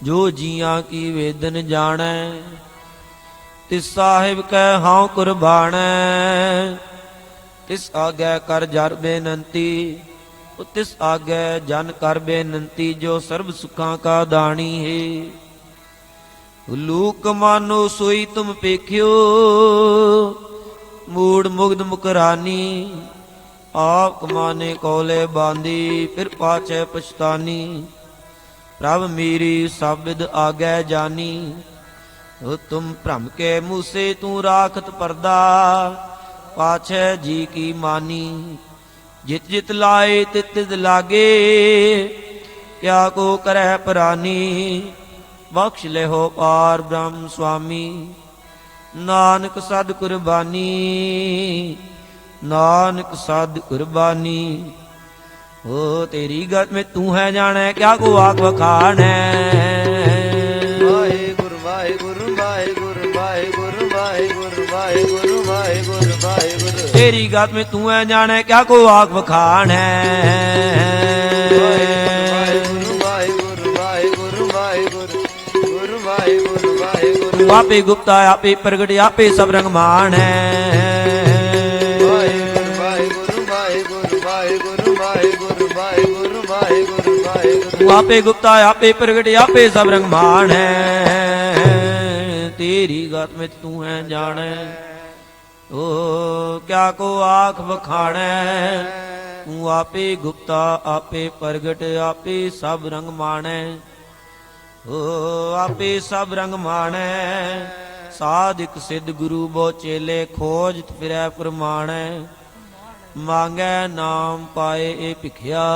ਜੋ ਜੀਆਂ ਕੀ ਵੇਦਨ ਜਾਣੈ ਤਿਸ ਸਾਹਿਬ ਕੈ ਹਉ ਕੁਰਬਾਨੈ ਤਿਸ ਆਗੈ ਕਰ ਜਰ ਬੇਨੰਤੀ ਤਿਸ ਆਗੈ ਜਨ ਕਰ ਬੇਨੰਤੀ ਜੋ ਸਰਬ ਸੁਖਾਂ ਕਾ ਦਾਣੀ ਹੈ ਲੂਕ ਮਾਨੋ ਸੋਈ ਤੁਮ ਪੇਖਿਓ ਮੂੜ ਮੁਗਧ ਮੁਕਰਾਨੀ ਆਪ ਕਮਾਨੇ ਕੋਲੇ ਬਾਂਦੀ ਫਿਰ ਪਾਛੈ ਪਛਤਾਨੀ ਪ੍ਰਭ ਮੇਰੀ ਸਬਦ ਆਗੈ ਜਾਨੀ ਓ ਤੁਮ ਭ੍ਰਮ ਕੇ ਮੂਸੇ ਤੂੰ ਰਾਖਤ ਪਰਦਾ ਪਾਛੈ ਜੀ ਕੀ ਮਾਨੀ ਜਿਤ ਜਿਤ ਲਾਏ ਤਿਤ ਤਿਤ ਲਾਗੇ ਕਿਆ ਕੋ ਕਰੈ ਪ੍ਰਾਨੀ ਬਖਸ਼ ਲਿਹੋ ਪਾਰ ਬ੍ਰਹਮ ਸੁਆਮੀ ਨਾਨਕ ਸਦ ਕੁਰਬਾਨੀ ਨਾਨਕ ਸਦ ਕੁਰਬਾਨੀ ਹੋ ਤੇਰੀ ਗਤ ਮੈਂ ਤੂੰ ਹੈ ਜਾਣੈ ਕਿਆ ਕੋ ਆਖ ਵਖਾਣੈ ਵਾਹਿਗੁਰੂ ਵਾਹਿਗੁਰੂ ਵਾਹਿਗੁਰੂ ਵਾਹਿਗੁਰੂ ਵਾਹਿਗੁਰੂ ਵਾਹਿਗੁਰੂ ਵਾਹਿਗੁਰੂ ਵਾਹਿਗੁਰੂ ਤੇਰੀ ਗਤ ਮੈਂ ਤੂੰ ਹੈ ਜਾਣੈ ਕਿਆ ਕੋ ਆਖ ਵਖਾਣੈ ਵਾਹਿਗੁਰੂ ਵਾਹਿਗੁਰੂ ਵਾਹਿਗੁਰੂ ਵਾਹਿਗੁਰੂ ਗੁਰੂ ਵਾਹਿਗੁਰੂ ਵਾਹਿਗੁਰੂ ਆਪੇ ਗੁਪਤਾ ਆਪੇ ਪ੍ਰਗਟ ਆਪੇ ਸਭ ਰੰਗ ਮਾਣੈ ਵਾਹਿਗੁਰੂ ਵਾਹਿਗੁਰੂ ਵਾਹਿਗੁਰੂ ਵਾਹਿਗੁਰੂ ਵਾਹਿਗੁਰੂ ਵਾਹਿਗੁਰੂ ਵਾਹਿਗੁਰੂ ਵਾਹਿਗੁਰੂ ਆਪੇ ਗੁਪਤਾ ਆਪੇ ਪ੍ਰਗਟ ਆਪੇ ਸਭ ਰੰਗ ਮਾਣੈ ਤੇਰੀ ਗਤ ਵਿੱਚ ਤੂੰ ਹੈ ਜਾਣੈ ਓ ਕਿਆ ਕੋ ਆਖ ਵਖਾਣੈ ਤੂੰ ਆਪੇ ਗੁਪਤਾ ਆਪੇ ਪ੍ਰਗਟ ਆਪੇ ਸਭ ਰੰਗ ਮਾਣੈ ਓ ਆਪੇ ਸਭ ਰੰਗ ਮਾਣੈ ਸਾਧਿਕ ਸਿੱਧ ਗੁਰੂ ਬੋ ਚੇਲੇ ਖੋਜਤ ਫਿਰੈ ਪ੍ਰਮਾਣੈ ਮੰਗੈ ਨਾਮ ਪਾਏ ਇਹ ਭਿਖਿਆ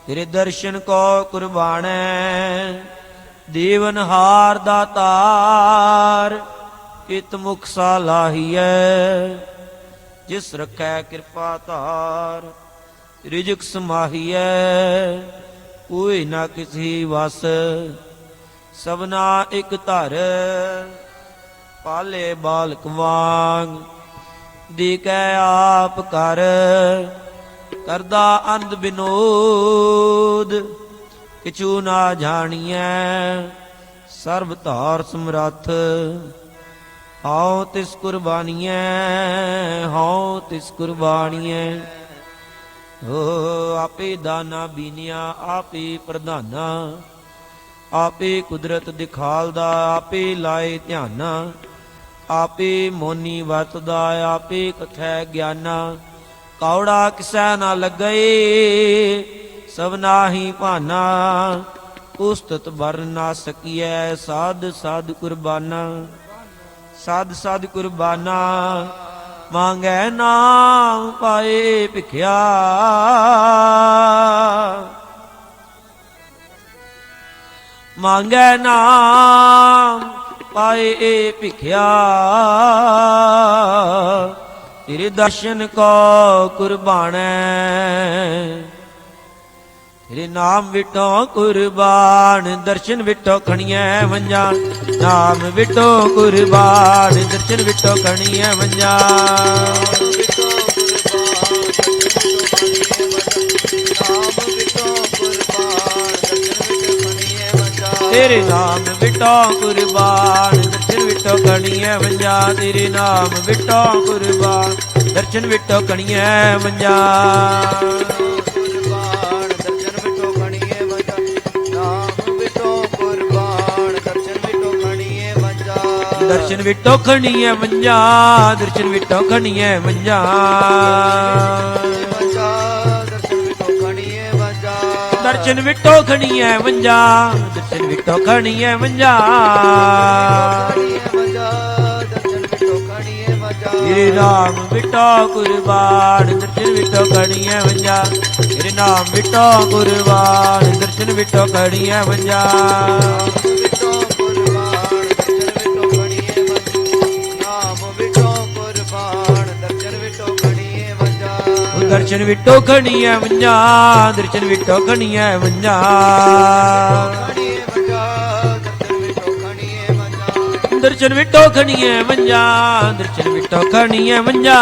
ਤੇਰੇ ਦਰਸ਼ਨ ਕੋ ਕੁਰਬਾਨੈ ਦੇਵਨ ਹਾਰ ਦਾਤਾਰ ਇਤ ਮੁਖ ਸਾਲਾਹੀਐ ਜਿਸ ਰਖੈ ਕਿਰਪਾ ਧਾਰ ਰਿਜਕ ਸਮਾਹੀਐ ਕੋਈ ਨਾ ਕਿਸੀ ਵਸ ਸਭਨਾ ਇਕ ਧਰ ਪਾਲੇ ਬਾਲਕ ਵਾਂਗ ਦੀਕੈ ਆਪ ਕਰ ਕਰਦਾ ਅੰਧ ਬਿਨੋਦ ਕਿਛੂ ਨਾ ਜਾਣੀਐ ਸਰਬ ਧਾਰ ਸਮਰੱਥ ਹਉ ਤਿਸ ਕੁਰਬਾਨੀਐ ਹਉ ਤਿਸ ਕੁਰਬਾਨੀਐ ਹੋ ਆਪੇ ਦਾਨਾ ਬੀਨਿਆ ਆਪੇ ਪ੍ਰਧਾਨਾ ਆਪੇ ਕੁਦਰਤ ਦਿਖਾਲਦਾ ਆਪੇ ਲਾਏ ਧਿਆਨਾ ਆਪੇ ਮੋਨੀ ਵਰਤਦਾ ਆਪੇ ਕਥੈ ਗਿਆਨਾ ਕੌੜਾ ਕਿਸੈ ਨਾ ਲੱਗਏ ਸਭਨਾ ਹੀ ਭਾਨਾ ਉਸਤਤ ਵਰ ਨਾ ਸਕੀਐ ਸਾਧ ਸਾਧ ਕੁਰਬਾਨਾ ਸਾਧ ਸਾਧ ਕੁਰਬਾਨਾ ਮੰਗੈ ਨਾਮ ਪਾਏ ਭਿਖਿਆ ਮੰਗੈ ਨਾਮ ਪਾਏ ਭਿਖਿਆ ਤੇਰੇ ਦਰਸ਼ਨ ਕੋ ਕੁਰਬਾਨੈ ਤੇਰੇ ਨਾਮ ਵਿਟੋ ਕੁਰਬਾਨ ਦਰਸ਼ਨ ਵਿਟੋ ਖਣੀਐ ਵੰਜਾ ਨਾਮ ਵਿਟੋ ਕੁਰਬਾਨ ਦਰਸ਼ਨ ਵਿਟੋ ਖਣੀਐ ਵੰਜਾ ਤੇਰੇ ਨਾਮ ਵਿਟੋ ਕੁਰਬਾਨ ਦਰਸ਼ਨ ਵਿਟੋ ਖਣੀਐ ਵੰਜਾ ਤੇਰੇ ਨਾਮ ਵਿਟੋ ਕੁਰਬਾਨ ਦਰਸ਼ਨ ਵਿਟੋ ਖਣੀਐ ਵੰਜਾ ਦਰਸ਼ਨ ਵਿਟੋ ਖਣੀਐ ਵੰਜਾ ਦਰਸ਼ਨ ਵਿਟੋ ਖਣੀਐ ਵੰਜਾ ਦਰਸ਼ਨ ਵਿਟੋ ਖਣੀਐ ਵੰਜਾ ਦਰਸ਼ਨ ਵਿਟੋ ਖਣੀਐ ਵੰਜਾ ਤੇਰੇ ਨਾਮ ਵਿਟੋ ਕੁਰਬਾਨ ਦਰਸ਼ਨ ਵਿਟੋ ਖਣੀਐ ਵੰਜਾ ਤੇਰੇ ਨਾਮ ਵਿਟੋ ਕੁਰਬਾਨ ਦਰਸ਼ਨ ਵਿਟੋ ਖਣੀਐ ਵੰਜਾ ਦਰਸ਼ਨ ਵਿਟੋ ਖਣੀਐ ਵੰਜਾ ਦਰਸ਼ਨ ਵਿਟੋ ਖਣੀਐ ਵੰਜਾ ਦਰਸ਼ਨ ਵਿਟੋ ਖਣੀਐ ਵੰਜਾ ਦਰਸ਼ਨ ਵਿਟੋ ਖਣੀਐ ਵੰਜਾ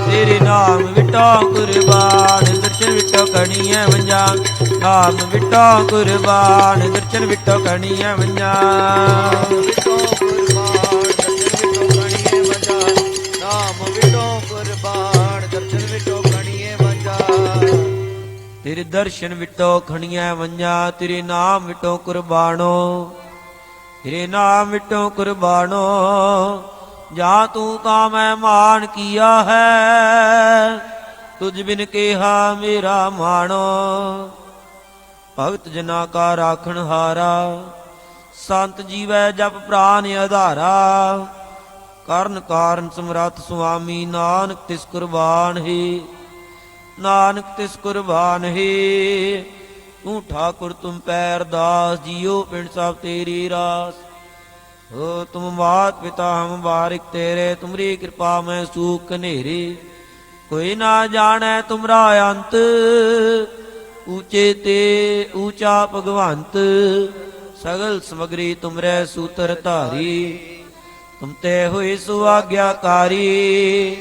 ਤੇਰੇ ਨਾਮ ਵਿਟੋ ਕੁਰਬਾਨ ਦਰਸ਼ਨ ਵਿਟੋ ਖਣੀਐ ਵੰਜਾ ਨਾਮ ਵਿਟੋ ਕੁਰਬਾਨ ਦਰਸ਼ਨ ਵਿਟੋ ਕਣੀਐ ਵੰਜਾ ਵਿਟੋ ਕੁਰਬਾਨ ਦਰਸ਼ਨ ਵਿਟੋ ਕਣੀਏ ਵੰਜਾ ਨਾਮ ਵਿਟੋ ਕੁਰਬਾਨ ਦਰਸ਼ਨ ਵਿਟੋ ਕਣੀਏ ਵੰਜਾ ਤੇਰੇ ਦਰਸ਼ਨ ਵਿਟੋ ਖਣੀਐ ਵੰਜਾ ਤੇਰੇ ਨਾਮ ਵਿਟੋ ਕੁਰਬਾਨੋ ਤੇਰੇ ਨਾਮ ਵਿਟੋ ਕੁਰਬਾਨੋ ਜਾਂ ਤੂੰ ਤਾਂ ਮੈਂ ਮਾਨ ਕੀਆ ਹੈ ਤੁਝ ਬਿਨ ਕੇਹਾ ਮੇਰਾ ਮਾਣੋ ਭਗਤ ਜਨਾ ਕਾ ਰਾਖਣ ਹਾਰਾ ਸੰਤ ਜੀਵੈ ਜਪ ਪ੍ਰਾਨ ਆਧਾਰਾ ਕਰਨ ਕਾਰਨ ਸਮਰੱਥ ਸੁਆਮੀ ਨਾਨਕ ਤਿਸ ਕੁਰਬਾਨ ਹੈ ਨਾਨਕ ਤਿਸ ਕੁਰਬਾਨ ਹੈ ਤੂੰ ਠਾਕੁਰ ਤੁਮ ਪੈਰ ਦਾਸ ਜੀਓ ਪਿੰਡ ਸਭ ਤੇਰੀ ਰਾਸ ਹੋ ਤੁਮ ਮਾਤ ਪਿਤਾ ਹਮ ਬਾਰਿਕ ਤੇਰੇ ਤੁਮਰੀ ਕਿਰਪਾ ਮੈਂ ਸੂਖ ਕਨੇਰੇ ਕੋਈ ਨਾ ਜਾਣੈ ਤੁਮਰਾ ਅੰਤ ਊਚੇ ਤੇ ਊਚਾ ਭਗਵੰਤ ਸਗਲ ਸਮਗਰੀ ਤੁਮਰੇ ਸੂਤਰ ਧਾਰੀ ਤੁਮ ਤੇ ਹੋਏ ਸੁਆਗਿਆਕਾਰੀ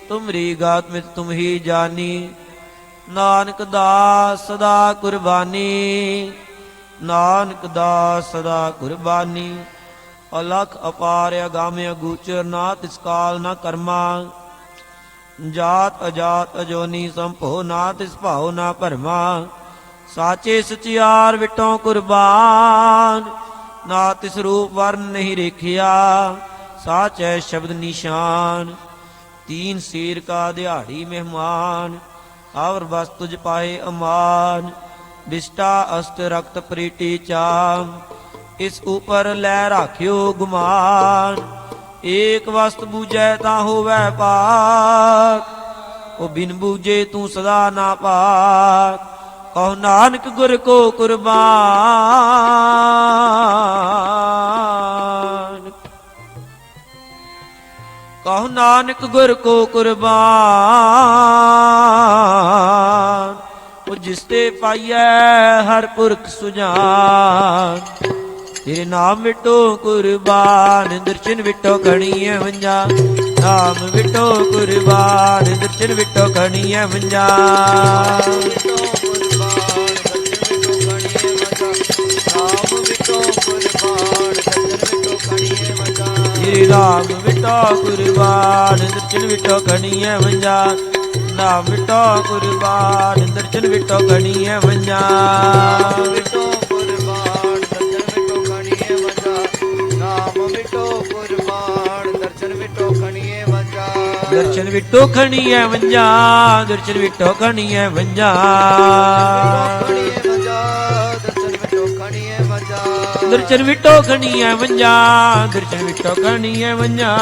ਤੁਮਰੀ ਗਾਤ ਮਿਤ ਤੁਮ ਹੀ ਜਾਨੀ ਨਾਨਕ ਦਾਸ ਸਦਾ ਕੁਰਬਾਨੀ ਨਾਨਕ ਦਾਸ ਸਦਾ ਕੁਰਬਾਨੀ ਅਲਖ ਅਪਾਰ ਅਗਾਮਿ ਅਗੂਚਰ ਨਾ ਤਿਸ ਕਾਲ ਨਾ ਕਰਮਾ ਜਾਤ ਅਜਾਤ ਅਜੋਨੀ ਸੰਭੋ ਨਾ ਤਿਸ ਭਾਉ ਨਾ ਭਰਮਾ ਸਾਚੇ ਸਚਿਆਰ ਵਿਟੋਂ ਕੁਰਬਾਨ ਨਾ ਤਿਸ ਰੂਪ ਵਰਨ ਨਹੀਂ ਰੇਖਿਆ ਸਾਚੈ ਸ਼ਬਦ ਨਿਸ਼ਾਨ ਤੀਨ ਸੀਰ ਕਾ ਦਿਹਾੜੀ ਮਹਿਮਾਨ ਔਰ ਬਸ ਤੁਝ ਪਾਏ ਅਮਾਨ ਵਿਸ਼ਟਾ ਅਸਤ ਰਕਤ ਪ੍ਰੀਤੀ ਚਾਮ ਇਸ ਉਪਰ ਲੈ ਰਾਖਿਓ ਗੁਮਾਨ ਏਕ ਵਸਤ ਬੂਝੈ ਤਾਂ ਹੋਵੈ ਪਾਕ ਉਹ ਬਿਨ ਬੂਝੇ ਤੂੰ ਸਦਾ ਨਾ ਪਾਕ ਕਹੋ ਨਾਨਕ ਗੁਰ ਕੋ ਕੁਰਬਾਨ ਕਹੋ ਨਾਨਕ ਗੁਰ ਕੋ ਕੁਰਬਾਨ ਉਹ ਜਿਸ ਤੇ ਪਾਈਐ ਹਰ ਪੁਰਖ ਸੁਜਾਨ ਤੇਰੇ ਨਾਮ ਵਿਟੋ ਕੁਰਬਾਨ ਦਰਸ਼ਨ ਵਿਟੋ ਕਣੀਐ ਵੰਜਾ ਨਾਮ ਵਿਟੋ ਕੁਰਬਾਨ ਦਰਸ਼ਨ ਵਿਟੋ ਕਣੀਐ ਵੰਜਾ ਵਿਟੋ ਕੁਰਬਾਨ ਦਰਸ਼ਨ ਵਿਟੋ ਕਣੀਏ ਵੰਜਾ ਨਾਮ ਵਿਟੋ ਕੁਰਬਾਨ ਦਰਸ਼ਨ ਵਿਟੋ ਕਣੀਏ ਵੰਜਾ ਨਾਮ ਵਿਟੋ ਕੁਰਬਾਨ ਦਰਸ਼ਨ ਵਿਟੋ ਕਣੀਏ ਵੰਜਾ ਦਰਸ਼ਨ ਵਿਟੋ ਖਣੀਏ ਵੰਜਾ ਦਰਸ਼ਨ ਵਿਟੋ ਖਣੀਏ ਵੰਜਾ ਦਰਸ਼ਨ ਵਿਟੋ ਖਣੀਏ ਵੰਜਾ ਦਰਸ਼ਨ ਵਿਟੋ ਖਣੀਏ ਵੰਜਾ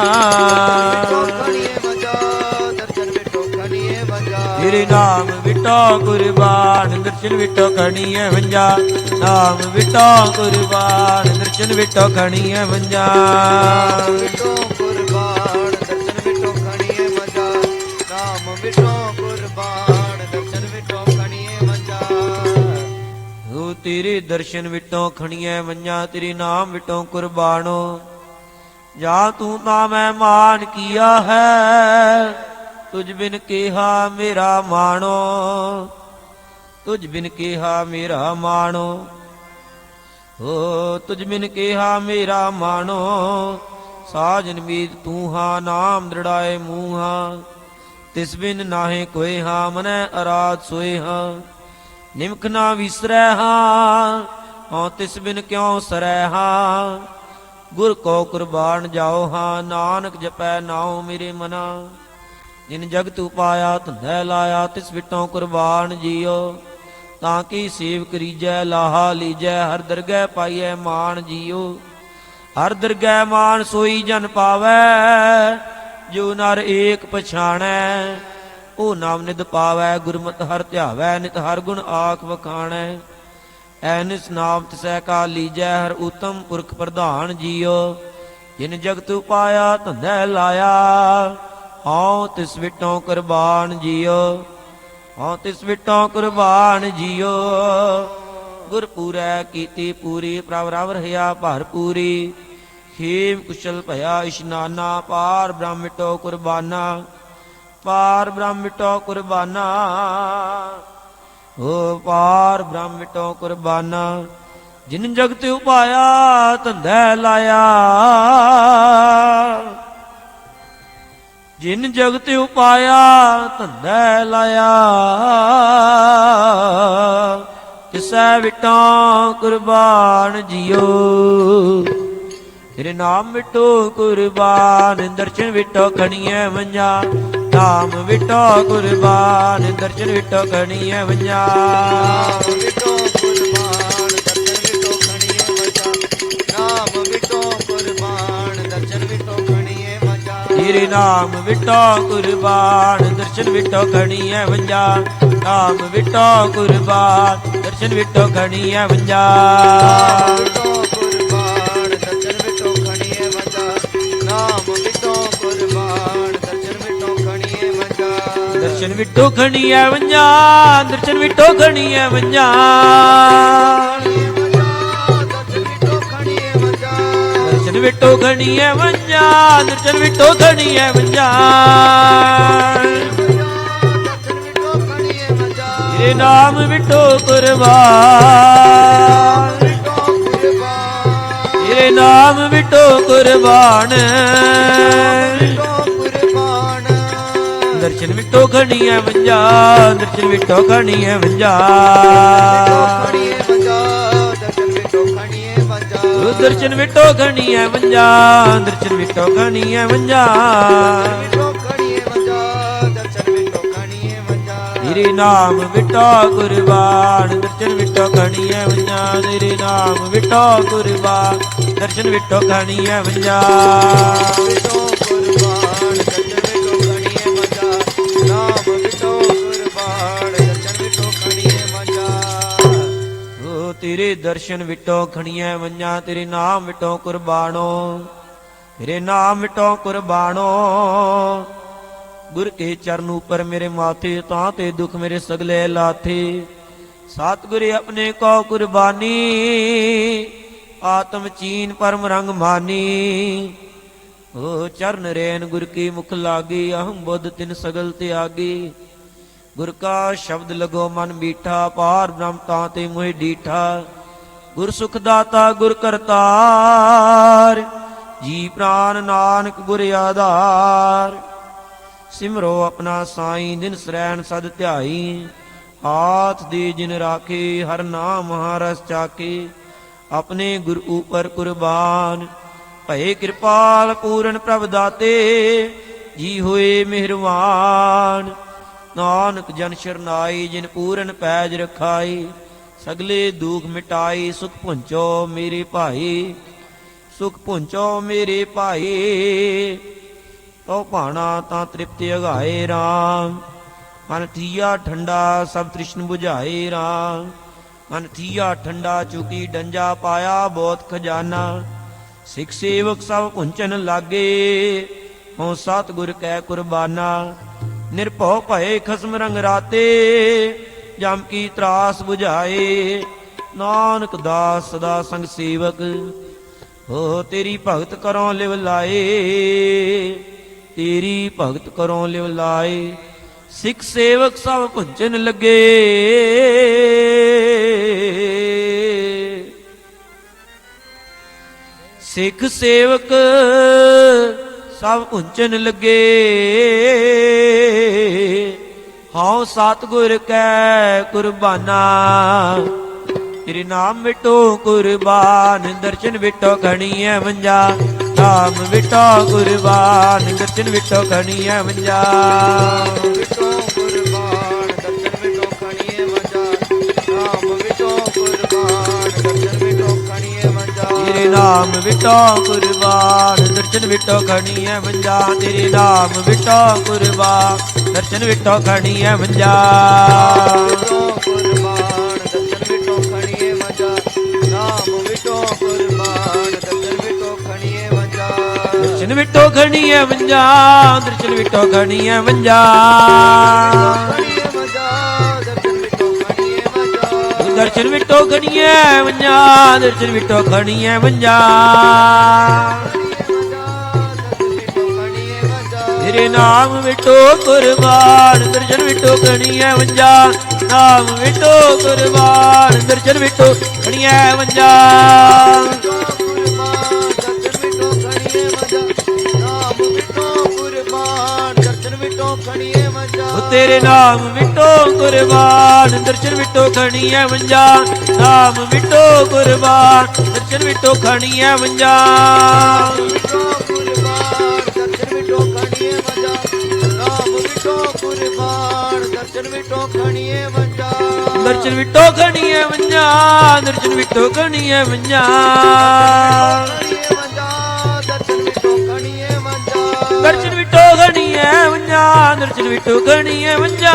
ਤੇਰੇ ਨਾਮ ਵਿਟੋ ਕੁਰਬਾਨ ਦਰਸ਼ਨ ਵਿਟੋ ਖਣੀਏ ਵੰਜਾ ਨਾਮ ਵਿਟੋ ਕੁਰਬਾਨ ਦਰਸ਼ਨ ਵਿਟੋ ਖਣੀਏ ਵੰਜਾ ਵਿਟੋ ਕੁਰਬਾਨ ਦਰਸ਼ਨ ਵਿਟੋ ਖਣੀਏ ਵੰਜਾ ਨਾਮ ਵਿਟੋ ਕੁਰਬਾਨ ਦਰਸ਼ਨ ਵਿਟੋ ਖਣੀਏ ਵੰਜਾ ਹੋ ਤੇਰੇ ਦਰਸ਼ਨ ਵਿਟੋ ਖਣੀਏ ਵੰਜਾ ਤੇਰੇ ਨਾਮ ਵਿਟੋ ਕੁਰਬਾਨੋ ਜਾਂ ਤੂੰ ਤਾਂ ਮੈਂ ਮਾਨ ਕੀਆ ਹੈ ਤੁਝ ਬਿਨ ਕੇਹਾ ਮੇਰਾ ਮਾਣੋ ਤੁਝ ਬਿਨ ਕੇਹਾ ਮੇਰਾ ਮਾਣੋ ਹੋ ਤੁਝ ਬਿਨ ਕੇਹਾ ਮੇਰਾ ਮਾਣੋ ਸਾਜਨ ਮੀਤ ਤੂੰ ਹਾਂ ਨਾਮ ਦ੍ਰਿੜਾਏ ਮੂਹਾ ਤਿਸ ਬਿਨ ਨਾਹੇ ਕੋਏ ਹਾਂ ਮਨੈ ਅਰਾਧ ਸੋਏ ਹਾਂ ਨਿਮਖ ਨਾ ਵਿਸਰੈ ਹਾਂ ਹਉ ਤਿਸ ਬਿਨ ਕਿਉ ਸਰੈ ਹਾਂ ਗੁਰ ਕੋ ਕੁਰਬਾਨ ਜਾਓ ਹਾਂ ਨਾਨਕ ਜਪੈ ਨਾਉ ਮੇਰੇ ਮਨਾ ਜਿਨ ਜਗਤ ਉਪਾਇਆ ਧੰਧੈ ਲਾਇਆ ਤਿਸ ਵਿਟੋਂ ਕੁਰਬਾਨ ਜੀਓ ਤਾਂ ਕੀ ਸੇਵ ਕਰੀਜੈ ਲਾਹਾ ਲੀਜੈ ਹਰ ਦਰਗਹਿ ਪਾਈਐ ਮਾਨ ਜੀਓ ਹਰ ਦਰਗਹਿ ਮਾਨ ਸੋਈ ਜਨ ਪਾਵੈ ਜੋ ਨਰ ਏਕ ਪਛਾਣੈ ਉਹ ਨਾਮ ਨਿਦ ਪਾਵੈ ਗੁਰਮਤਿ ਹਰ ਧਿਆਵੈ ਨਿਤ ਹਰ ਗੁਣ ਆਖ ਵਖਾਣੈ ਐਨਿਸ ਨਾਮ ਤਿਸੈ ਕਾ ਲੀਜੈ ਹਰ ਉਤਮ ਪੁਰਖ ਪ੍ਰਧਾਨ ਜੀਓ ਜਿਨ ਜਗਤ ਉਪਾਇਆ ਧੰਧੈ ਲਾਇਆ ਹਉ ਤਿਸ ਵਿਟੋਂ ਕੁਰਬਾਨ ਜੀਓ ਹਉ ਤਿਸ ਵਿਟੋਂ ਕੁਰਬਾਨ ਜੀਓ ਗੁਰ ਪੂਰੈ ਕੀਤੀ ਪੂਰੀ ਪ੍ਰਭ ਰਵ ਰਹਾ ਭਰਪੂਰੀ ਖੇਮ ਕੁਸ਼ਲ ਭਇਆ ਇਸ਼ਨਾਨਾ ਪਾਰ ਬ੍ਰਹਮ ਵਿਟੋ ਕੁਰਬਾਨਾ ਪਾਰ ਬ੍ਰਹਮ ਵਿਟੋ ਕੁਰਬਾਨਾ ਹੋ ਪਾਰ ਬ੍ਰਹਮ ਮਿਟੋ ਕੁਰਬਾਨਾ ਜਿਨ ਜਗਤ ਉਪਾਇਆ ਧੰਧੈ ਲਾਇਆ ਜਿਨ ਜਗਤ ਉਪਾਇਆ ਧੰਧੈ ਲਾਇਆ ਤਿਸੈ ਵਿਟਾਂ ਕੁਰਬਾਨ ਜਿਉ ਤੇਰੇ ਨਾਮ ਵਿਟੋ ਕੁਰਬਾਨ ਦਰਸ਼ਨ ਵਿਟੋ ਖਣੀਐ ਵੰਜਾ ਨਾਮ ਵਿਟੋ ਕੁਰਬਾਨ ਦਰਸ਼ਨ ਵਿਟੋ ਖਣੀਐ ਵੰਜਾ ਵਿਟੋ ਕੁਰਬਾਨ ਦਰਸ਼ਨ ਵਿਟੋ ਖਣੀਏ ਵਜਾ ਨਾਮ ਵਿਟੋ ਕੁਰਬਾਨ ਦਰਸ਼ਨ ਵਿਟੋ ਖਣੀਏ ਵਜਾ ਤੇਰੇ ਨਾਮ ਵਿਟੋ ਕੁਰਬਾਨ ਦਰਸ਼ਨ ਵਿਟੋ ਖਣੀਐ ਵੰਜਾ ਨਾਮ ਵਿਟੋ ਕੁਰਬਾਨ ਦਰਸ਼ਨ ਵਿਟੋ ਖਣੀਐ ਵੰਜਾ ਵਿਟੋ ਕੁਰਬਾਨ ਦਰਸ਼ਨ ਵਿਟੋ ਖਣੀਏ ਵਜਾ ਨਾਮ ਵਿਟੋ ਕੁਰਬਾਨ ਦਰਸ਼ਨ ਵਿਟੋ ਖਣੀਏ ਵਜਾ ਦਰਸ਼ਨ ਵਿਟੋ ਖਣੀਐ ਵੰਜਾ ਦਰਸ਼ਨ ਵਿਟੋ ਖਣੀਐ ਵੰਜਾ ਦਰਸ਼ਨ ਵਿਟੋ ਖਣੀਐ ਵੰਜਾ ਦਰਸ਼ਨ ਵਿਟੋ ਖਣੀਐ ਵੰਜਾ ਤੇਰੇ ਨਾਮ ਵਿਟੋ ਕੁਰਬਾਨ ਤੇਰੇ ਨਾਮ ਵਿਟੋ ਕੁਰਬਾਨ ਦਰਸ਼ਨ ਵਿਟੋ ਖਣੀਐ ਵੰਜਾ ਦਰਸ਼ਨ ਵਿਟੋ ਖਣੀਐ ਵੰਜਾ ਦਰਸ਼ਨ ਵਿਟੋ ਖਣੀਐ ਵੰਜਾ ਦਰਸ਼ਨ ਵਿਟੋ ਖਣੀਐ ਵੰਜਾ ਤੇਰੇ ਨਾਮ ਵਿਟੋ ਕੁਰਬਾਨ ਦਰਸ਼ਨ ਵਿਟੋ ਖਣੀਐ ਵੰਜਾ ਤੇਰੇ ਨਾਮ ਵਿਟੋ ਕੁਰਬਾਨ ਦਰਸ਼ਨ ਵਿਟੋ ਖਣੀਐ ਵੰਜਾ ਵਿਟੋ ਕੁਰਬਾਨ ਦਰਸ਼ਨ ਵਿਟੋ ਖਣੀਏ ਵਜਾ ਨਾਮ ਵਿਟੋ ਕੁਰਬਾਨ ਦਰਸ਼ਨ ਵਿਟੋ ਖਣੀਏ ਵਜਾ ਓ ਤੇਰੇ ਦਰਸ਼ਨ ਵਿਟੋ ਖਣੀਐ ਵੰਜਾ ਤੇਰੇ ਨਾਮ ਵਿਟੋ ਕੁਰਬਾਨੋ ਤੇਰੇ ਨਾਮ ਵਿਟੋ ਕੁਰਬਾਨੋ ਗੁਰ ਕੇ ਚਰਨ ਉਪਰ ਮੇਰੇ ਮਾਥੇ ਤਾਂ ਤੇ ਦੁਖ ਮੇਰੇ ਸਗਲੇ ਲਾਥੇ ਸਤਿਗੁਰ ਆਪਣੇ ਕੋ ਕੁਰਬਾਨੀ ਆਤਮ ਚੀਨ ਪਰਮ ਰੰਗ ਮਾਨੀ ਓ ਚਰਨ ਰੇਨ ਗੁਰ ਕੀ ਮੁਖ ਲਾਗੀ ਅਹੰ ਬੁੱਧ ਤਿਨ ਸਗਲ ਤਿਆਗੀ ਗੁਰ ਕਾ ਸ਼ਬਦ ਲਗੋ ਮਨ ਮੀਠਾ ਪਾਰ ਬ੍ਰਹਮ ਤਾਂ ਤੇ ਮੋਹਿ ਡੀਠਾ ਗੁਰ ਸੁਖ ਦਾਤਾ ਗੁਰ ਕਰਤਾਰ ਜੀ ਪ੍ਰਾਨ ਨਾਨਕ ਗੁਰ ਆਧਾਰ ਸਿਮਰੋ ਆਪਣਾ ਸਾਈਂ ਦਿਨ ਸਰੈਣ ਸਦ ਧਿਆਈ ਹਾਥ ਦੇ ਜਿਨ ਰਾਖੇ ਹਰ ਨਾਮ ਮਹਾਰਸ ਚਾਕੇ ਆਪਣੇ ਗੁਰ ਉਪਰ ਕੁਰਬਾਨ ਭਏ ਕਿਰਪਾਲ ਪੂਰਨ ਪ੍ਰਭ ਦਾਤੇ ਜੀ ਹੋਏ ਮਿਹਰਵਾਨ ਨਾਨਕ ਜਨ ਸ਼ਰਨਾਈ ਜਿਨ ਪੂਰਨ ਪੈਜ ਰਖਾਈ ਸਗਲੇ ਦੁਖ ਮਿਟਾਈ ਸੁਖ ਪੁੰਚੋ ਮੇਰੇ ਭਾਈ ਸੁਖ ਪੁੰਚੋ ਮੇਰੇ ਭਾਈ ਤੋ ਭਾਣਾ ਤਾਂ ਤ੍ਰਿਪਤ ਅਗਾਏ ਰਾਮ ਮਨ ਥੀਆ ਠੰਡਾ ਸਭ ਤ੍ਰਿਸ਼ਨ 부ਝਾਏ ਰਾਮ ਮਨ ਥੀਆ ਠੰਡਾ ਚੁਕੀ ਡੰਜਾ ਪਾਇਆ ਬਹੁਤ ਖਜ਼ਾਨਾ ਸਿੱਖ ਸੇਵਕ ਸਭ ਪੁੰਚਨ ਲਾਗੇ ਹਉ ਸਤਿਗੁਰ ਕੈ ਕੁਰਬਾਨਾ ਨਿਰਭਉ ਭਏ ਖਸਮ ਰੰਗ ਰਾਤੇ ਜਮ ਕੀ ਤਰਾਸ 부ਝਾਏ ਨਾਨਕ ਦਾਸ ਸਦਾ ਸੰਗ ਸੇਵਕ ਹੋ ਤੇਰੀ ਭਗਤ ਕਰੋ ਲਿਵ ਲਾਏ ਤੇਰੀ ਭਗਤ ਕਰੋ ਲਿਵ ਲਾਏ ਸਿੱਖ ਸੇਵਕ ਸਭ ਪੁੰਚਨ ਲੱਗੇ ਸਿੱਖ ਸੇਵਕ ਸਭ ਪੁੰਚਨ ਲੱਗੇ ਹਉ ਸਤਿਗੁਰ ਕੈ ਕੁਰਬਾਨਾ ਤੇਰੇ ਨਾਮ ਵਿਟੋ ਕੁਰਬਾਨ ਦਰਸ਼ਨ ਵਿਟੋ ਖਣੀਐ ਵੰਜਾ ਨਾਮ ਵਿਟੋ ਕੁਰਬਾਨ ਦਰਸ਼ਨ ਵਿਟੋ ਖਣੀਐ ਵੰਜਾ ਵਿਟੋ ਕੁਰਬਾਨ ਦਰਸ਼ਨ ਵਿਟੋ ਖਣੀਏ ਵਜਾ ਨਾਮ ਵਿਟੋ ਕੁਰਬਾਨ ਦਰਸ਼ਨ ਵਿਟੋ ਖਣੀਏ ਵਜਾ ਤੇਰੇ ਨਾਮ ਵਿਟੋ ਕੁਰਬਾਨ ਦਰਸ਼ਨ ਵਿਟੋ ਖਣੀਐ ਵੰਜਾ ਤੇਰੇ ਨਾਮ ਵਿਟੋ ਕੁਰਬਾਨ ਦਰਸ਼ਨ ਵਿਟੋ ਖਣੀਐ ਵੰਜਾ ਵਿਟੋ ਕੁਰਬਾਨ ਦਰਸ਼ਨ ਵਿਟੋ ਖਣੀਏ ਵਜਾ ਨਾਮ ਵਿਟੋ ਕੁਰਬਾਨ ਦਰਸ਼ਨ ਵਿਟੋ ਖਣੀਏ ਵਜਾ ਦਰਸ਼ਨ ਵਿਟੋ ਖਣੀਐ ਵੰਜਾ ਦਰਸ਼ਨ ਵਿਟੋ ਖਣੀਐ ਵੰਜਾ ਦਰਸ਼ਨ ਵਿਟੋ ਖਣੀਐ ਵੰਜਾ ਦਰਸ਼ਨ ਵਿਟੋ ਖਣੀਐ ਵੰਜਾ ਤੇਰੇ ਨਾਮ ਵਿਟੋ ਕੁਰਬਾਨ ਦਰਸ਼ਨ ਵਿਟੋ ਖਣੀਐ ਵੰਜਾ ਨਾਮ ਵਿਟੋ ਕੁਰਬਾਨ ਦਰਸ਼ਨ ਵਿਟੋ ਖਣੀਐ ਵੰਜਾ ਤੇਰੇ ਨਾਮ ਵਿਟੋ ਕੁਰਬਾਨ ਦਰਸ਼ਨ ਵਿਟੋ ਖਣੀਐ ਵੰਜਾ ਨਾਮ ਵਿਟੋ ਕੁਰਬਾਨ ਦਰਸ਼ਨ ਵਿਟੋ ਖਣੀਐ ਵੰਜਾ ਦਰਸ਼ਨ ਵਿਟੋ ਖਣੀਐ ਵੰਜਾ ਦਰਸ਼ਨ ਵਿਟੋ ਖਣੀਐ ਵੰਜਾ ਦਰਸ਼ਨ ਵਿਟੋ ਖਣੀਐ ਵੰਜਾ ਦਰਸ਼ਨ ਵਿਟੋ ਖਣੀਐ ਵੰਜਾ ਦਰਸ਼ਨ ਵਿਟੋ ਖਣੀਐ ਵੰਜਾ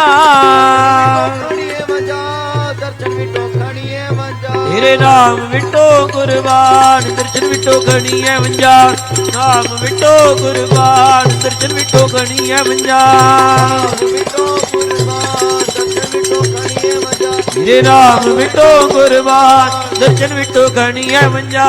ਤੇਰੇ ਨਾਮ ਵਿਟੋ ਕੁਰਬਾਨ ਦਰਸ਼ਨ ਵਿਟੋ ਖਣੀਐ ਵੰਜਾ ਨਾਮ ਵਿਟੋ ਕੁਰਬਾਨ ਦਰਸ਼ਨ ਵਿਟੋ ਖਣੀਐ ਵੰਜਾ ਤੇਰੇ ਨਾਮ ਵਿਟੋ ਕੁਰਬਾਨ ਦਰਸ਼ਨ ਵਿਟੋ ਖਣੀਐ ਵੰਜਾ